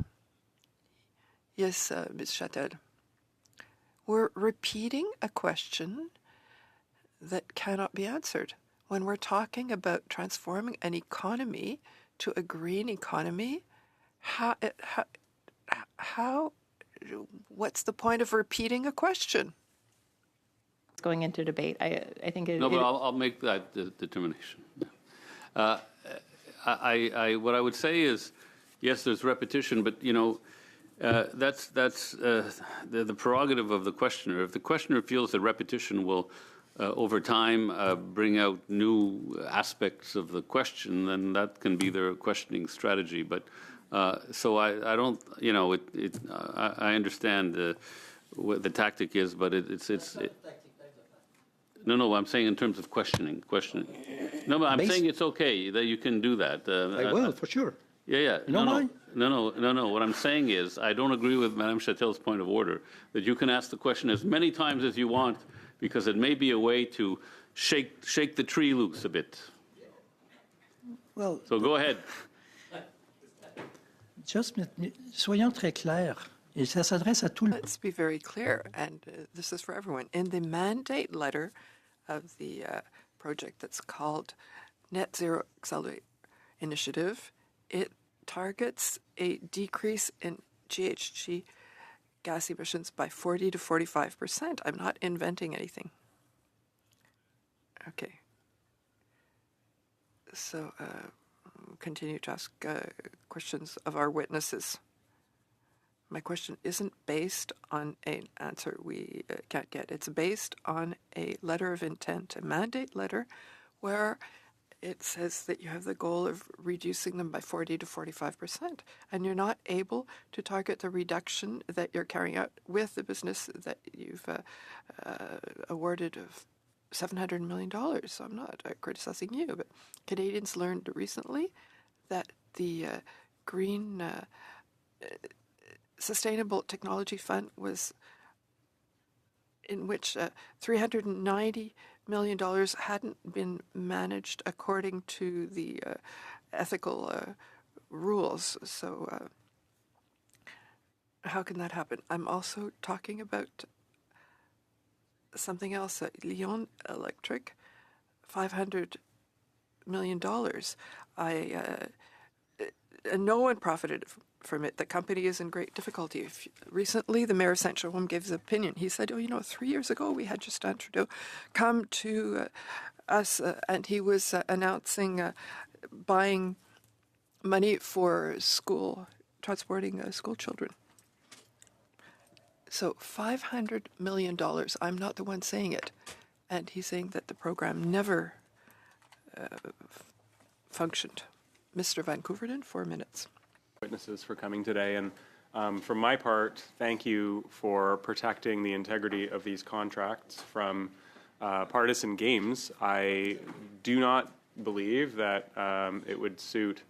Yes, Ms. Châtel. We're repeating a question that cannot be answered. When we're talking about transforming an economy to a green economy, what's the point of repeating a question? Going into debate, I think it. No, but I'll make that determination. What I would say is, yes, there's repetition, but that's the prerogative of the questioner. If the questioner feels that repetition will, over time, bring out new aspects of the question, then that can be their questioning strategy. But so I don't, I understand what the tactic is, but it's. No, I'm saying in terms of questioning. No, but I'm saying it's okay that you can do that. I will, for sure. Yeah. You don't mind? No. What I'm saying is I don't agree with Madame Châtel's point of order, that you can ask the question as many times as you want, because it may be a way to shake the tree loose a bit. Well, So go ahead. Soyons très clairs, et ça s'adresse à tout le monde. Let's be very clear, and this is for everyone. In the mandate letter of the project that's called Net Zero Accelerator Initiative, it targets a decrease in GHG gas emissions by 40 to 45%. I'm not inventing anything. Okay. So continue to ask questions of our witnesses. my question isn't based on an answer we can't get. It's based on a letter of intent, a mandate letter, where it says that you have the goal of reducing them by 40 to 45%, and you're not able to target the reduction that you're carrying out with the business that you've awarded of $700 million. So I'm not criticizing you, but Canadians learned recently that the Green Sustainable Technology Fund was in which $390 million hadn't been managed according to the ethical rules. So how can that happen? I'm also talking about something else, Lyon Electric, $500 million. And no one profited from it. The company is in great difficulty. Recently, the mayor of Saint Jérôme gave his opinion. He said, 3 years ago, we had Justin Trudeau come to us, and he was announcing buying money for school, transporting school children. So $500 million. I'm not the one saying it. And he's saying that the program never functioned. Mr. Van Koeverden, 4 minutes. Witnesses for coming today, and for my part, thank you for protecting the integrity of these contracts from partisan games. I do not believe that it would suit.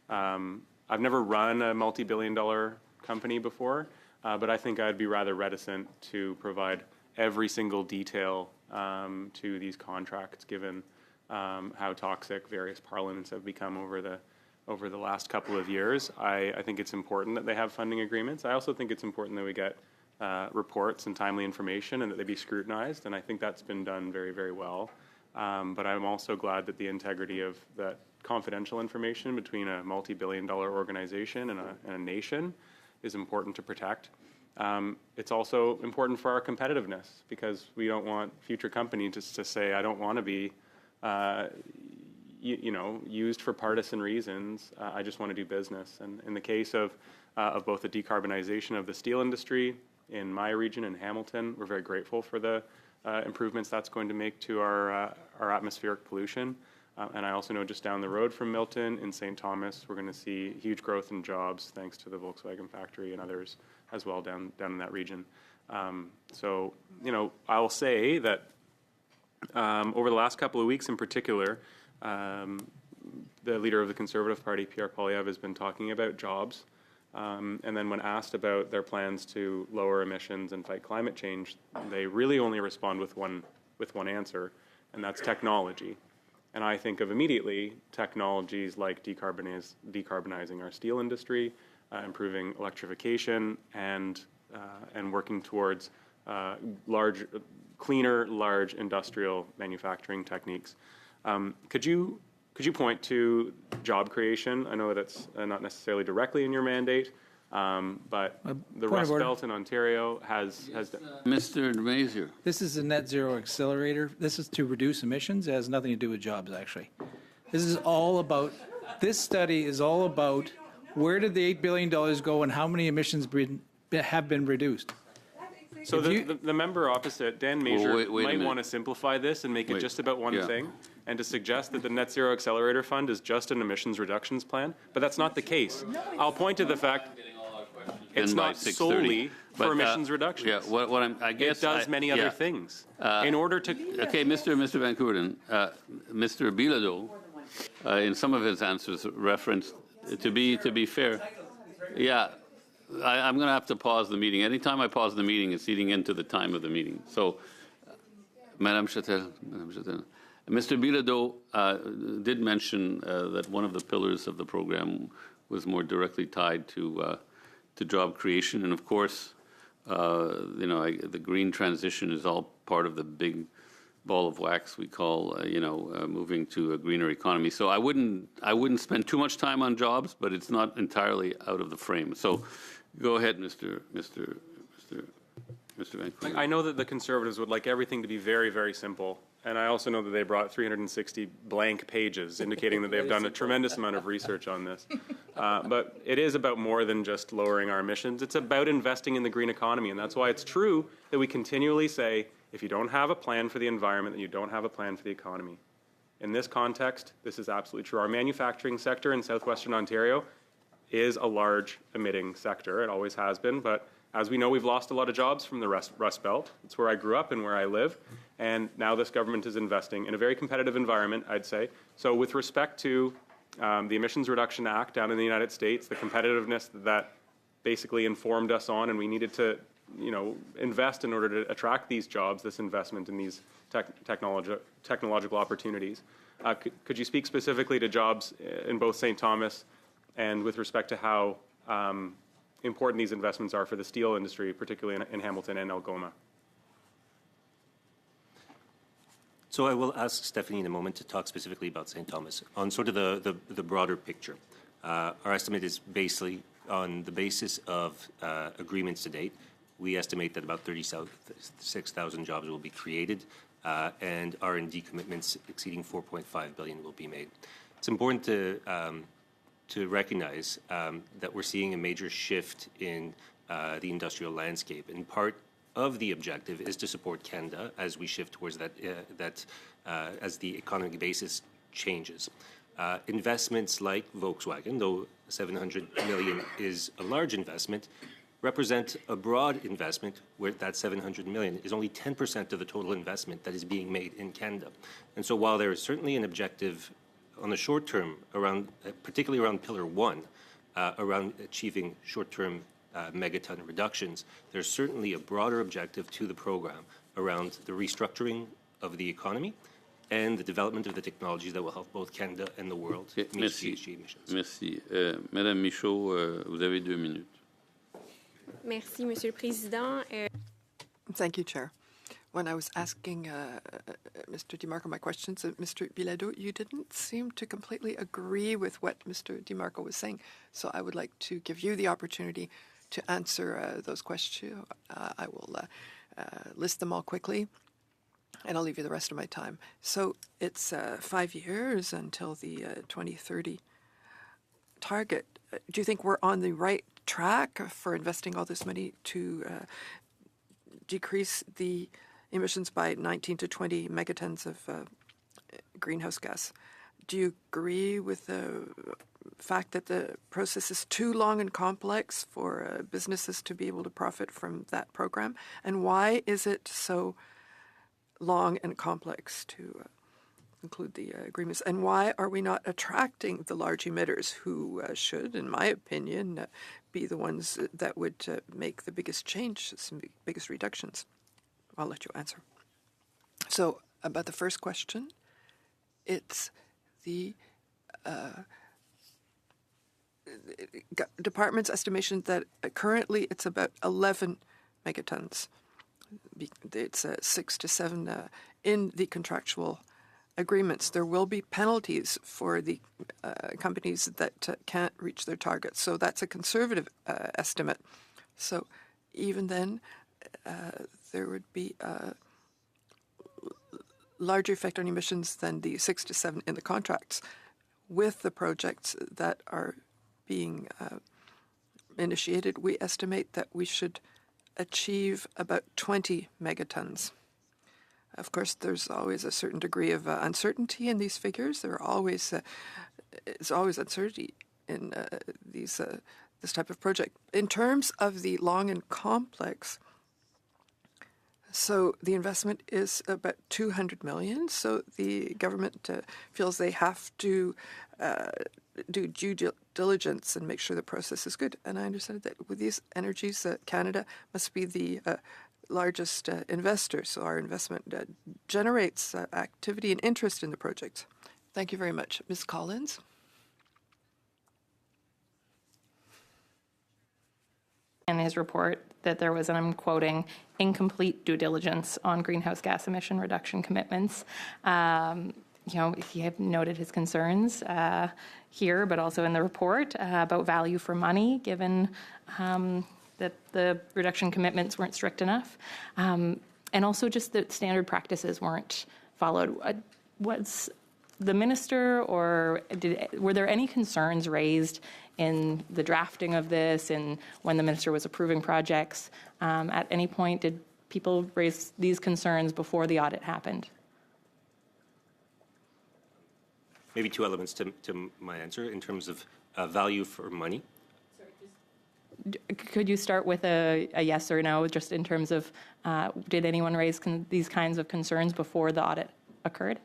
I've never run a multi-billion-dollar company before, but I think I'd be rather reticent to provide every single detail to these contracts, given how toxic various parliaments have become over the last couple of years. I think it's important that they have funding agreements. I also think it's important that we get reports and timely information and that they be scrutinized, and I think that's been done very, very well. But I'm also glad that the integrity of that confidential information between a multi-billion-dollar organization and a nation is important to protect. It's also important for our competitiveness, because we don't want future companies to say, I don't want to be used for partisan reasons. I just want to do business. And in the case of both the decarbonization of the steel industry in my region in Hamilton, we're very grateful for the improvements that's going to make to our atmospheric pollution. And I also know just down the road from Milton in St. Thomas, we're going to see huge growth in jobs thanks to the Volkswagen factory and others as well down in that region. So, I'll say that over the last couple of weeks in particular, the leader of the Conservative Party, Pierre Poilievre, has been talking about jobs. And then when asked about their plans to lower emissions and fight climate change, they really only respond with one answer, and that's technology. And I think of immediately technologies like decarbonizing our steel industry, improving electrification, and working towards cleaner, large industrial manufacturing techniques. Could you point to job creation? I know that it's not necessarily directly in your mandate, but the Rust Belt in Ontario has Mr. Mazier. This is a net zero accelerator. This is to reduce emissions. It has nothing to do with jobs, actually. This study is all about where did the $8 billion go and how many emissions have been reduced. So the member opposite, Dan Mazier, wait might want to simplify this and make it just about one thing, and to suggest that the Net Zero Accelerator Fund is just an emissions reductions plan, but that's not the case. I'll point to the fact it's not solely for emissions reductions. Yeah, I guess it does many other things. In order to... Okay, Mr. Van Koeverden, Mr. Bilodeau, in some of his answers, referenced, to be fair, I'm going to have to pause the meeting. Anytime I pause the meeting, it's eating into the time of the meeting. So, Madame Chatel, Mr. Bilodeau did mention that one of the pillars of the program was more directly tied to job creation, and of course, the green transition is all part of the big ball of wax we call, moving to a greener economy. So I wouldn't spend too much time on jobs, but it's not entirely out of the frame. So, go ahead, Mr. Van Koeverden. I know that the Conservatives would like everything to be very, very simple. And I also know that they brought 360 blank pages indicating that they've done a tremendous amount of research on this. But it is about more than just lowering our emissions. It's about investing in the green economy, and that's why it's true that we continually say, if you don't have a plan for the environment, then you don't have a plan for the economy. In this context, this is absolutely true. Our manufacturing sector in southwestern Ontario is a large emitting sector. It always has been, but as we know, we've lost a lot of jobs from the Rust Belt. It's where I grew up and where I live, and now this government is investing in a very competitive environment, I'd say. So with respect to the Emissions Reduction Act down in the United States, the competitiveness that basically informed us on, and we needed to, invest in order to attract these jobs, this investment in these technological opportunities. Could you speak specifically to jobs in both St. Thomas and with respect to how important these investments are for the steel industry, particularly in Hamilton and Algoma? So I will ask Stephanie in a moment to talk specifically about St. Thomas on sort of the broader picture. Our estimate is basically on the basis of agreements to date. We estimate that about 36,000 jobs will be created, and R&D commitments exceeding $4.5 billion will be made. It's important to recognize that we're seeing a major shift in the industrial landscape. And part of the objective is to support Canada as we shift towards that as the economic basis changes. Investments like Volkswagen, though $700 million is a large investment, represent a broad investment where that $700 million is only 10% of the total investment that is being made in Canada. And so while there is certainly an objective on the short term, particularly around Pillar 1, around achieving short-term megaton reductions, there's certainly a broader objective to the program around the restructuring of the economy and the development of the technologies that will help both Canada and the world meet GHG emissions. Merci. Madame Michaud, vous avez 2 minutes. Merci, Monsieur le Président. Thank you, Chair. When I was asking Mr. DiMarco my questions, Mr. Bilodeau, you didn't seem to completely agree with what Mr. DiMarco was saying. So I would like to give you the opportunity to answer those questions. I will list them all quickly, and I'll leave you the rest of my time. So it's 5 years until the 2030 target. Do you think we're on the right track for investing all this money to decrease the emissions by 19 to 20 megatons of greenhouse gas? Do you agree with the fact that the process is too long and complex for businesses to be able to profit from that program? And why is it so long and complex to include the agreements? And why are we not attracting the large emitters who should, in my opinion, be the ones that would make the biggest changes and biggest reductions? I'll let you answer. So about the first question, it's the department's estimation that currently it's about 11 megatons. It's 6 to 7 in the contractual agreements. There will be penalties for the companies that can't reach their targets. So that's a conservative estimate. So even then, there would be a larger effect on emissions than the 6 to 7 in the contracts. With the projects that are being initiated, we estimate that we should achieve about 20 megatons. Of course, there's always a certain degree of uncertainty in these figures. There are always is always uncertainty in this type of project. In terms of the long and complex, so the investment is about $200 million. So the government feels they have to do due diligence and make sure the process is good. And I understand that with these energies, Canada must be the largest investor. So our investment generates activity and interest in the project. Thank you very much. Ms. Collins? In his report that there was, and I'm quoting, incomplete due diligence on greenhouse gas emission reduction commitments. He had noted his concerns here, but also in the report about value for money, given that the reduction commitments weren't strict enough, and also just that standard practices weren't followed. What's the minister, or were there any concerns raised in the drafting of this and when the minister was approving projects? At any point, did people raise these concerns before the audit happened? Maybe two elements to my answer in terms of value for money. Could you start with a yes or no, just in terms of did anyone raise these kinds of concerns before the audit occurred?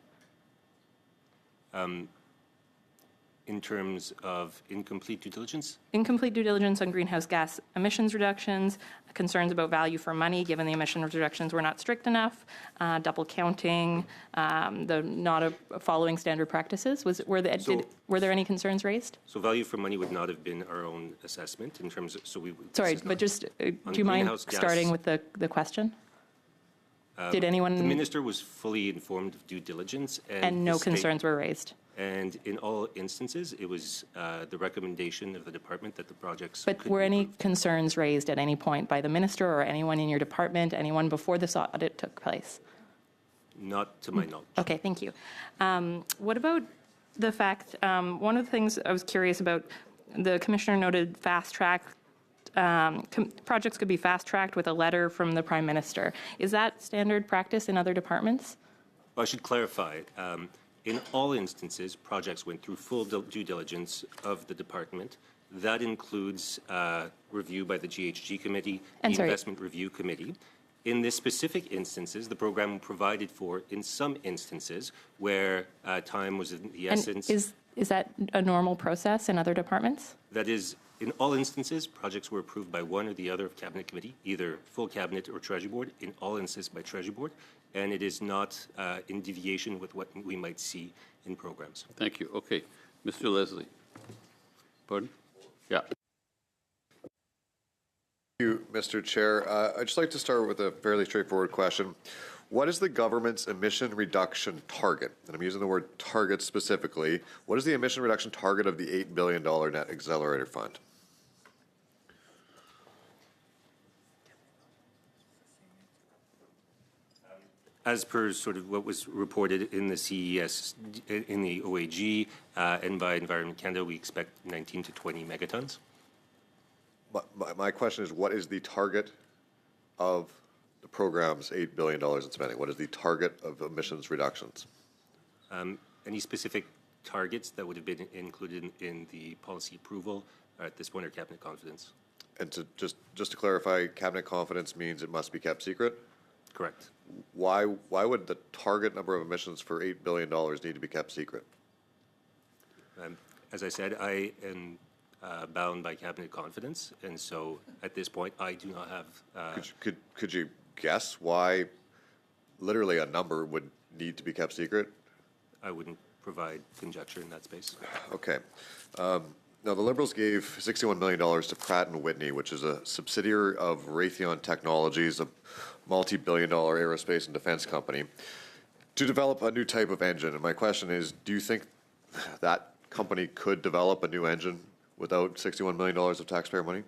In terms of incomplete due diligence? Incomplete due diligence on greenhouse gas emissions reductions, concerns about value for money given the emission reductions were not strict enough, double counting, the not following standard practices. Were there any concerns raised? So value for money would not have been our own assessment in terms of, so we would. Sorry, but just, do you mind starting with the question? Did anyone? The minister was fully informed of due diligence. And no concerns were raised? And in all instances, it was the recommendation of the department that the projects. But were any concerns raised at any point by the minister or anyone in your department, anyone before this audit took place? Not to my knowledge. Okay, thank you. What about the fact, one of the things I was curious about, the commissioner noted fast track, projects could be fast tracked with a letter from the Prime Minister. Is that standard practice in other departments? Well, I should clarify. In all instances, projects went through full due diligence of the department. That includes review by the GHG committee, the Investment Review Committee. In this specific instances, the program provided for, in some instances, where time was in the essence. And is that a normal process in other departments? That is, in all instances, projects were approved by one or the other Cabinet Committee, either full Cabinet or Treasury Board, in all instances by Treasury Board. And it is not in deviation with what we might see in programs. Thank you. Okay. Mr. Leslie. Pardon? Yeah. Thank you, Mr. Chair. I'd just like to start with a fairly straightforward question. What is the government's emission reduction target? And I'm using the word target specifically. What is the emission reduction target of the $8 billion Net Accelerator Fund? As per sort of what was reported in the CES, in the OAG, and by Environment Canada, we expect 19 to 20 megatons. My question is, what is the target of the program's $8 billion in spending? What is the target of emissions reductions? Any specific targets that would have been included in the policy approval at this point are cabinet confidence? And to just to clarify, cabinet confidence means it must be kept secret? Correct. Why would the target number of emissions for $8 billion need to be kept secret? As I said, I am bound by cabinet confidence, and so at this point, I do not have. Could you guess why literally a number would need to be kept secret? I wouldn't provide conjecture in that space. Okay. Now, the Liberals gave $61 million to Pratt & Whitney, which is a subsidiary of Raytheon Technologies, a multi-billion-dollar aerospace and defense company, to develop a new type of engine. And my question is, do you think that company could develop a new engine without $61 million of taxpayer money?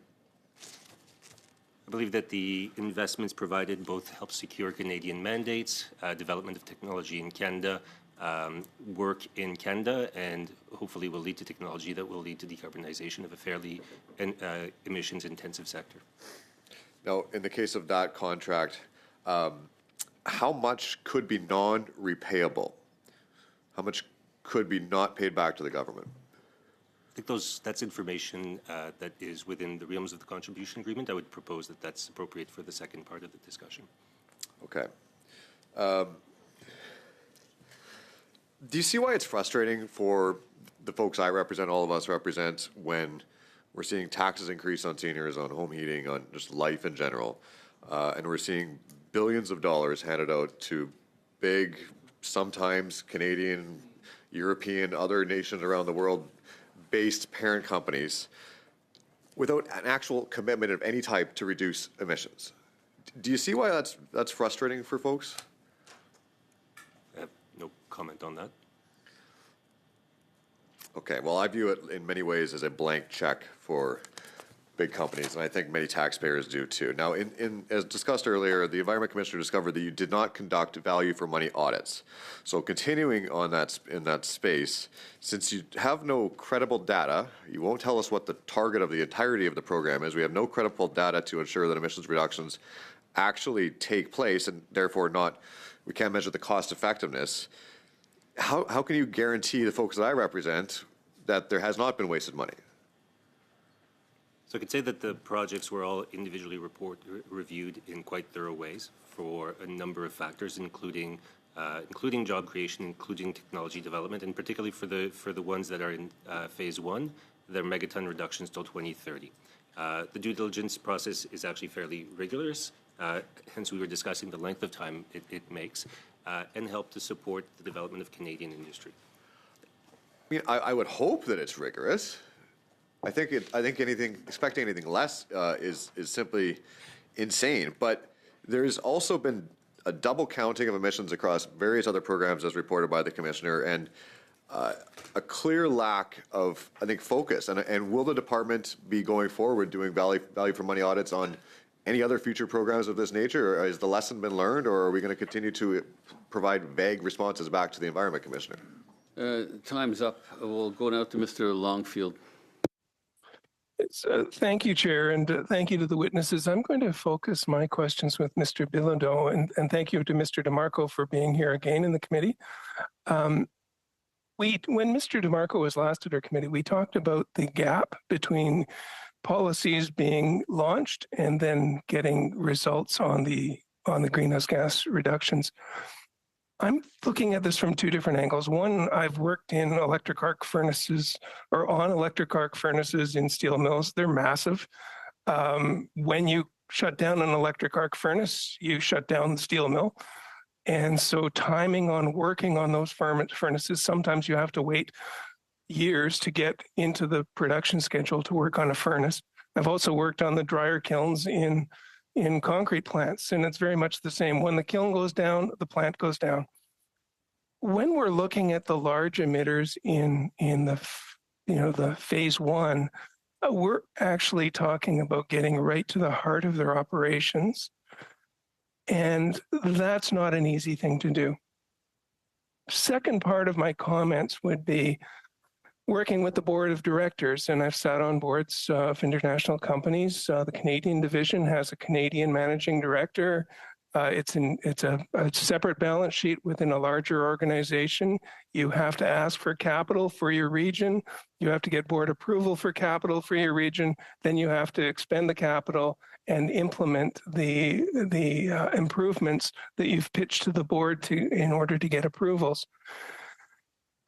I believe that the investments provided both help secure Canadian mandates, development of technology in Canada, work in Canada, and hopefully will lead to technology that will lead to decarbonization of a fairly emissions-intensive sector. Now, in the case of that contract, how much could be non-repayable? How much could be not paid back to the government? I think that's information that is within the realms of the contribution agreement. I would propose that that's appropriate for the second part of the discussion. Okay. Do you see why it's frustrating for the folks I represent, all of us represent, when we're seeing taxes increase on seniors, on home heating, on just life in general, and we're seeing billions of dollars handed out to big, sometimes Canadian, European, other nations around the world based parent companies without an actual commitment of any type to reduce emissions? Do you see why that's frustrating for folks? I have no comment on that. Okay, well, I view it in many ways as a blank check for big companies, and I think many taxpayers do too. Now, as discussed earlier, the Environment Commissioner discovered that you did not conduct value for money audits. So continuing on in that space, since you have no credible data, you won't tell us what the target of the entirety of the program is. We have no credible data to ensure that emissions reductions actually take place, and therefore we can't measure the cost effectiveness. How can you guarantee the folks that I represent that there has not been wasted money? So I could say that the projects were all individually reviewed in quite thorough ways for a number of factors, including job creation, including technology development, and particularly for the ones that are in phase one, their megaton reductions till 2030. The due diligence process is actually fairly rigorous, hence we were discussing the length of time it makes, and help to support the development of Canadian industry. I mean, I would hope that it's rigorous. I think expecting anything less is simply insane. But there's also been a double counting of emissions across various other programs, as reported by the Commissioner, and a clear lack of, I think, focus. And will the department be going forward doing value for money audits on any other future programs of this nature? Or has the lesson been learned, or are we going to continue to provide vague responses back to the Environment Commissioner? Time's up. We'll go now to Mr. Longfield. Thank you, Chair, and thank you to the witnesses. I'm going to focus my questions with Mr. Bilodeau, and thank you to Mr. DeMarco for being here again in the committee. When Mr. DeMarco was last at our committee, we talked about the gap between policies being launched and then getting results on the greenhouse gas reductions. I'm looking at this from two different angles. One, I've worked in electric arc furnaces or on electric arc furnaces in steel mills. They're massive. When you shut down an electric arc furnace, you shut down the steel mill. And so timing on working on those furnaces, sometimes you have to wait years to get into the production schedule to work on a furnace. I've also worked on the dryer kilns in concrete plants, and it's very much the same. When the kiln goes down, the plant goes down. When we're looking at the large emitters in the phase one, we're actually talking about getting right to the heart of their operations, and that's not an easy thing to do. Second part of my comments would be working with the board of directors, and I've sat on boards of international companies. The Canadian division has a Canadian managing director. It's a separate balance sheet within a larger organization. You have to ask for capital for your region. You have to get board approval for capital for your region. Then you have to expend the capital and implement the improvements that you've pitched to the board in order to get approvals.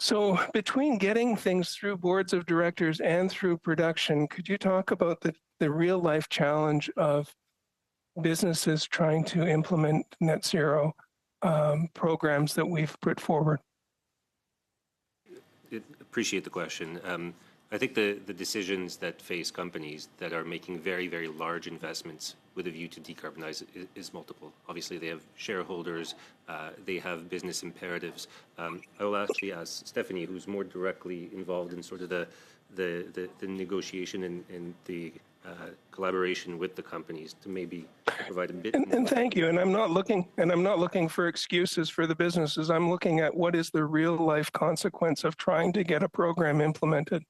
So between getting things through boards of directors and through production, could you talk about the real life challenge of businesses trying to implement net zero programs that we've put forward? Appreciate the question. I think the decisions that face companies that are making very, very large investments with a view to decarbonize is multiple. Obviously, they have shareholders, they have business imperatives. I will actually ask Stephanie, who's more directly involved in sort of the negotiation and the collaboration with the companies, to maybe provide a bit more. And thank you. And I'm not looking for excuses for the businesses. I'm looking at what is the real life consequence of trying to get a program implemented.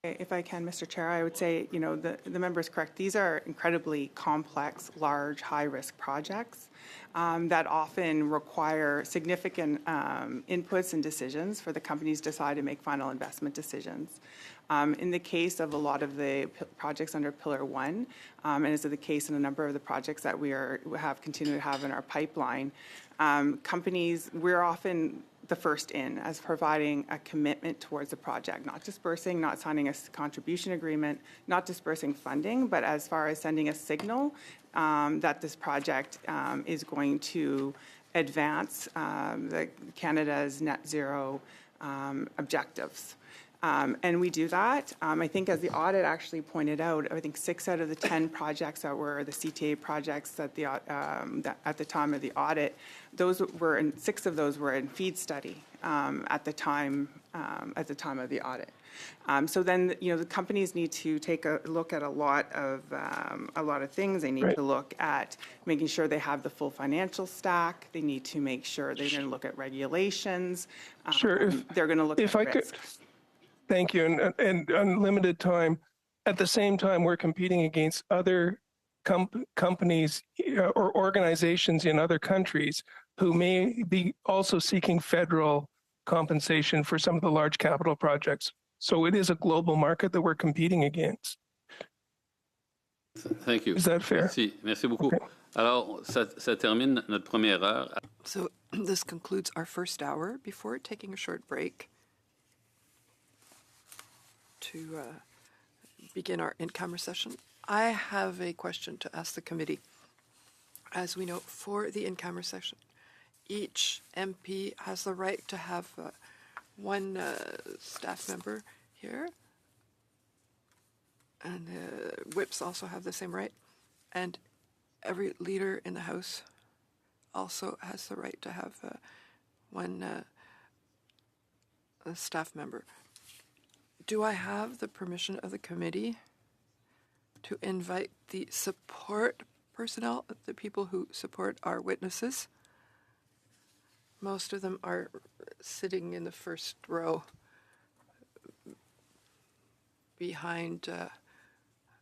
If I can, Mr. Chair, I would say, the member is correct. These are incredibly complex, large, high-risk projects that often require significant inputs and decisions for the companies to decide to make final investment decisions. In the case of a lot of the projects under Pillar 1, and as is the case in a number of the projects that we continue to have in our pipeline, companies, we're often the first in as providing a commitment towards the project, not dispersing, not signing a contribution agreement, not dispersing funding, but as far as sending a signal that this project is going to advance Canada's net zero objectives. And we do that. I think as the audit actually pointed out, I think 6 out of the 10 projects that were the CTA projects that at the time of the audit, 6 of those were in FEED study at the time of the audit. So then, the companies need to take a look at a lot of things. They need to look at making sure they have the full financial stack. They need to make sure they're going to look at regulations. Sure. They're going to look If at I risk. could, thank you. And unlimited time. At the same time, we're competing against other companies or organizations in other countries who may be also seeking federal compensation for some of the large capital projects. So it is a global market that we're competing against. Thank you. Is that fair? Merci, merci beaucoup. Okay. Alors, ça termine notre première heure. So this concludes our first hour. Before taking a short break to begin our in-camera session, I have a question to ask the committee. As we know, for the in-camera session, each MP has the right to have one staff member here, and whips also have the same right, and every leader in the House also has the right to have one staff member. Do I have the permission of the committee to invite the support personnel, the people who support our witnesses? Most of them are sitting in the first row behind.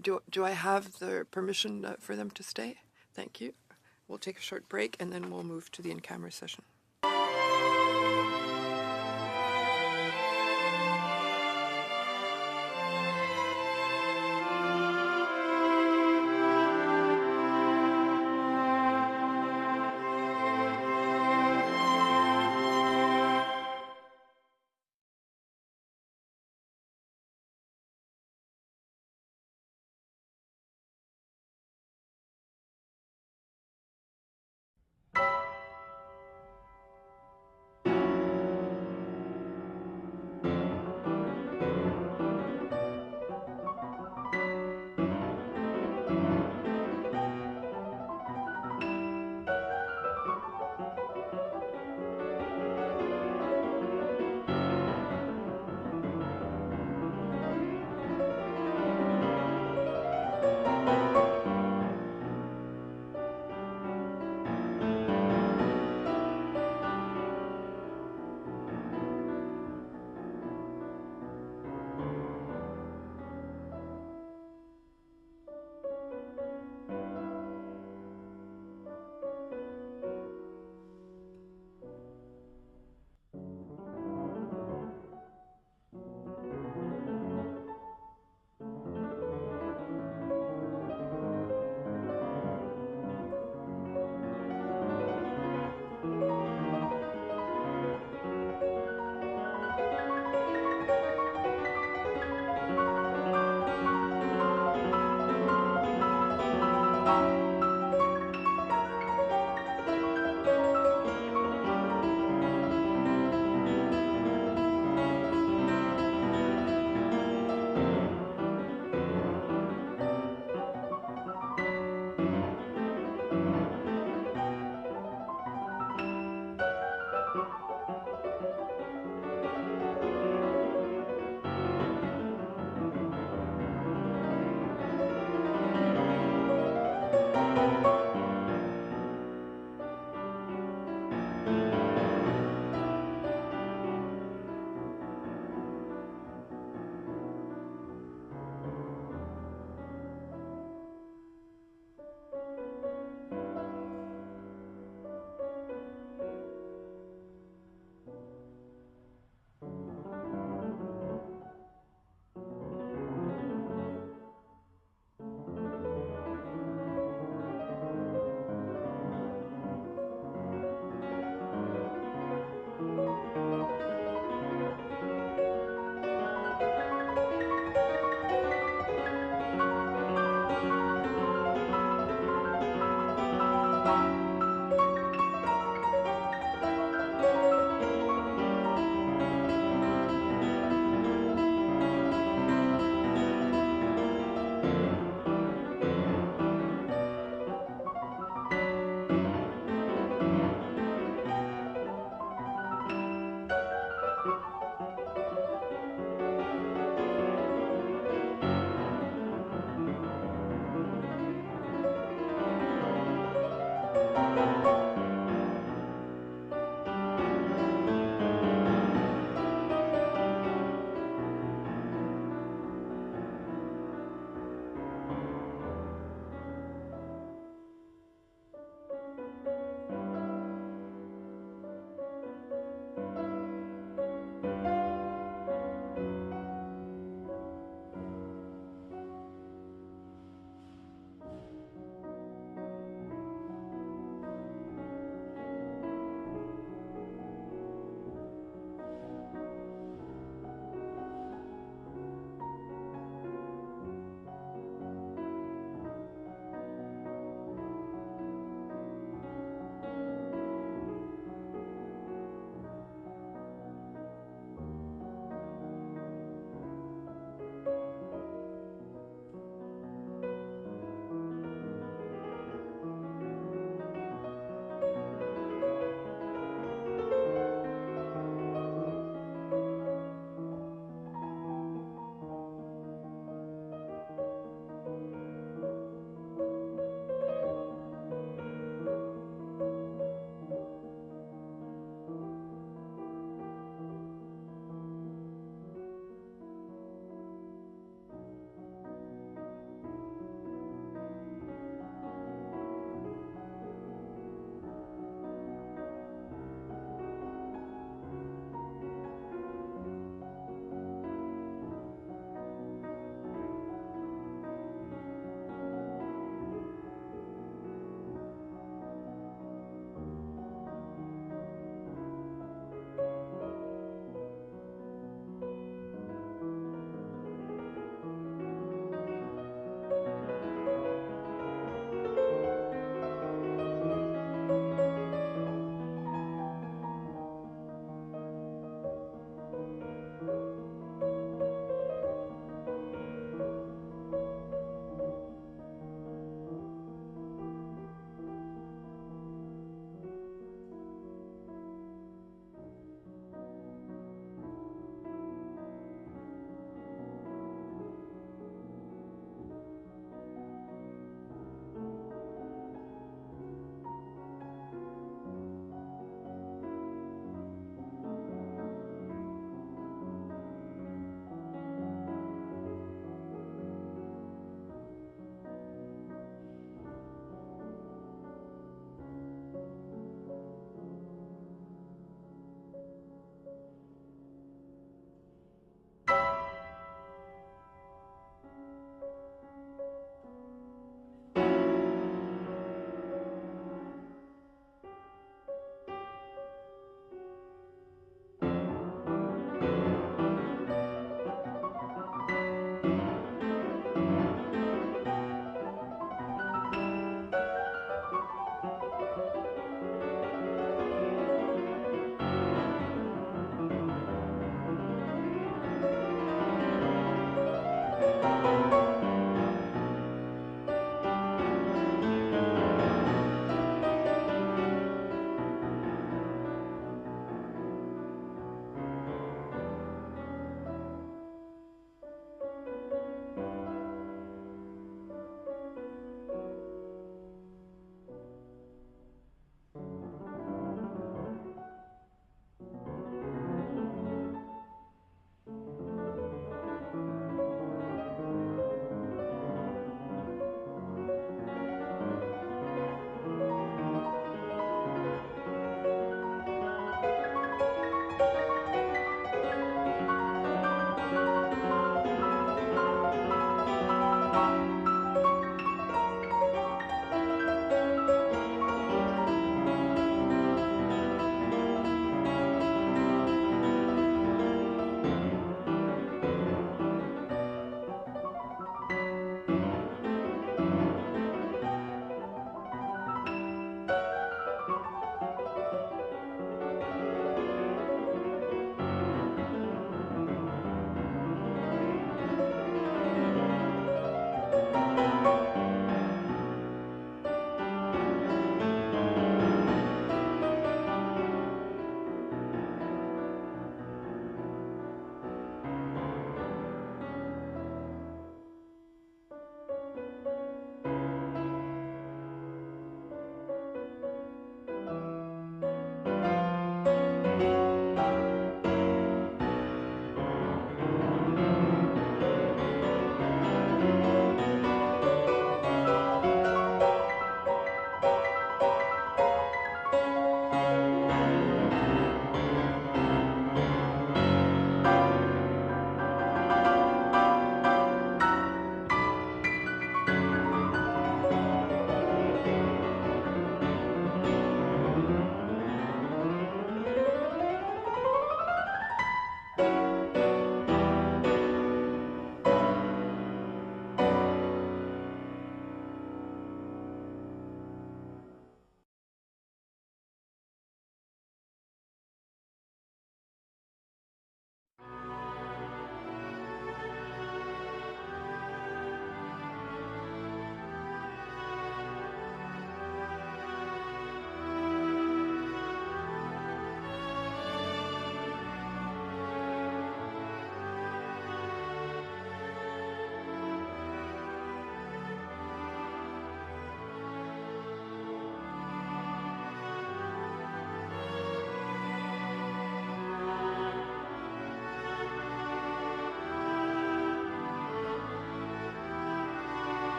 Do I have the permission for them to stay? Thank you. We'll take a short break and then we'll move to the in-camera session.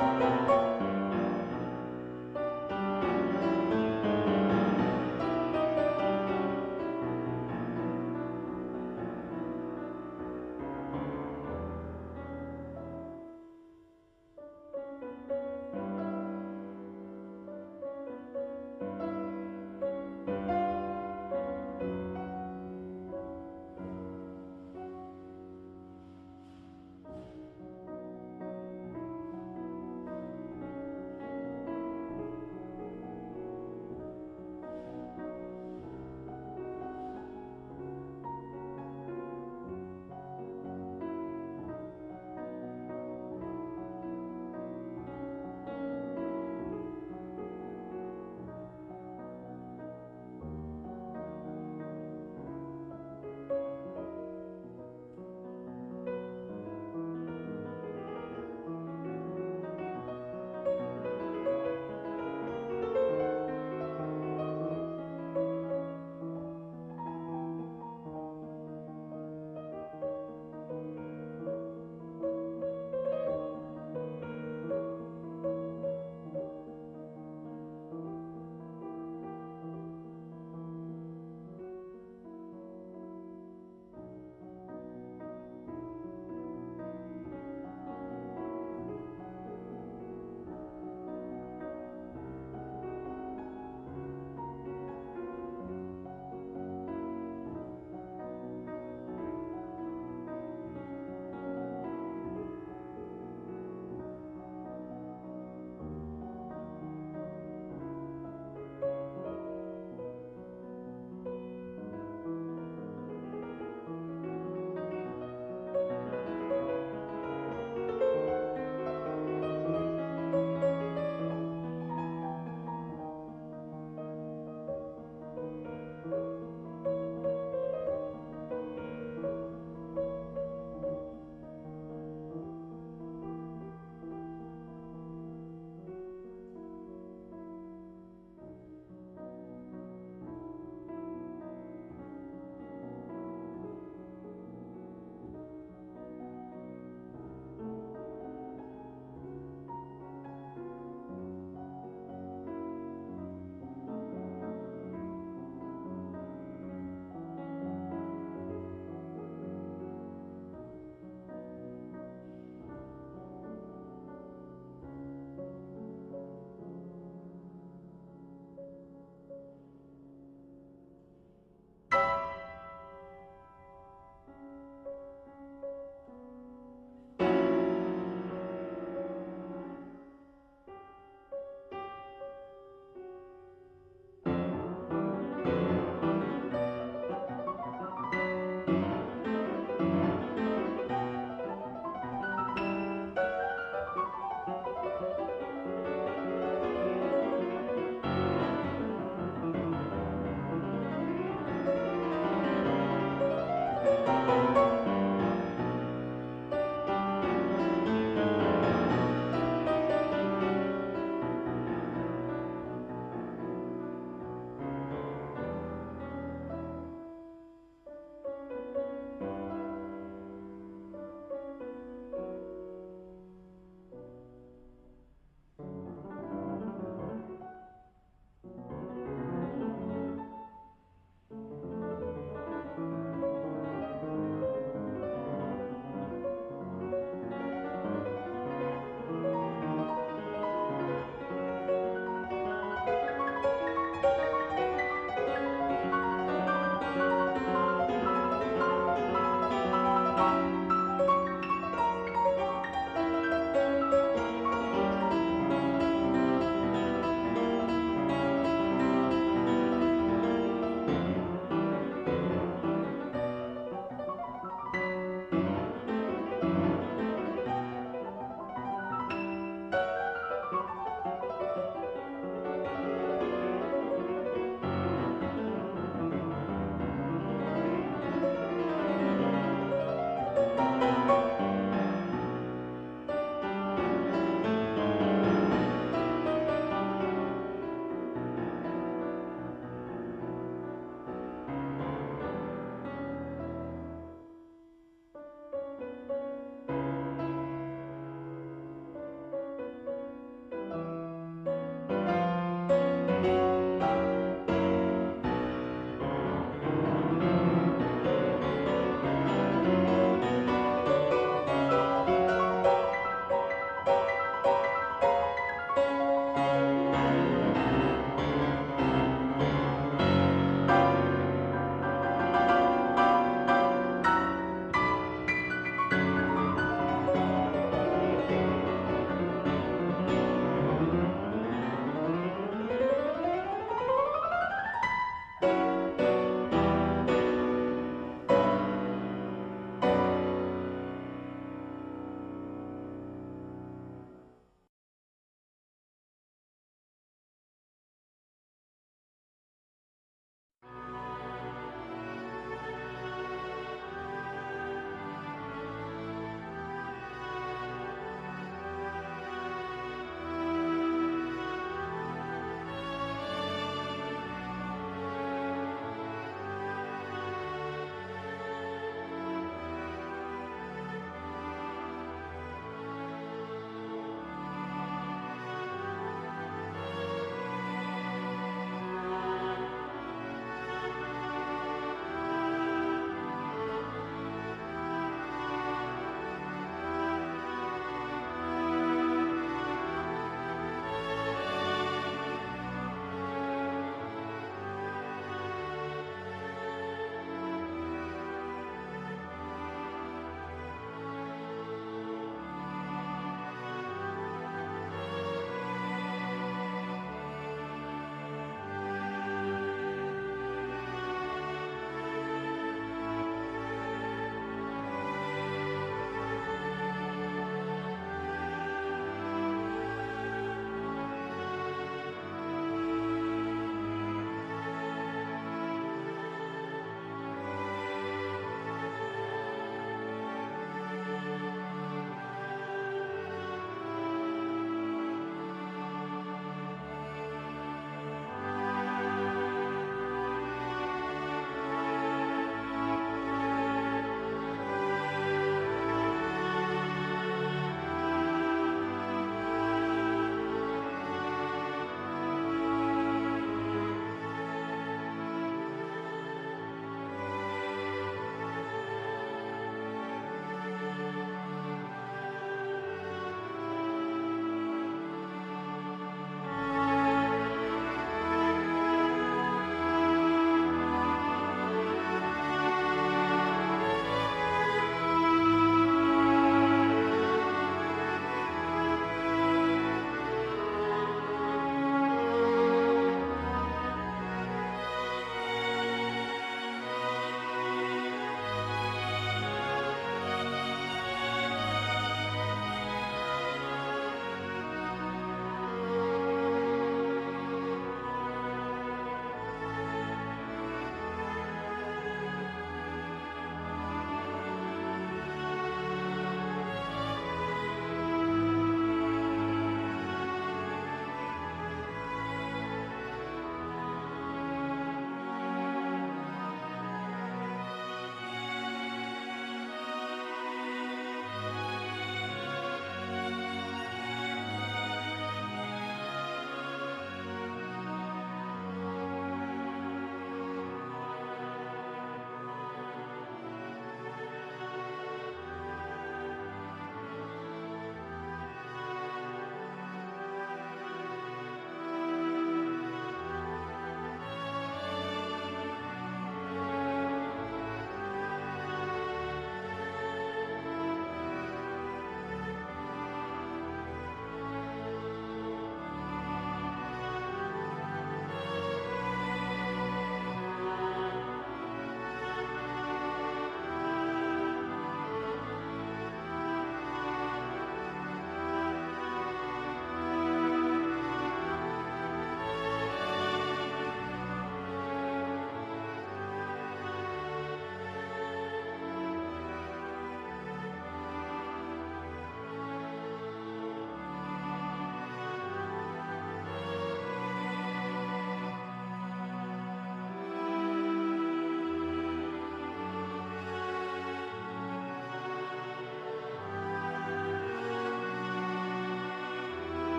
you.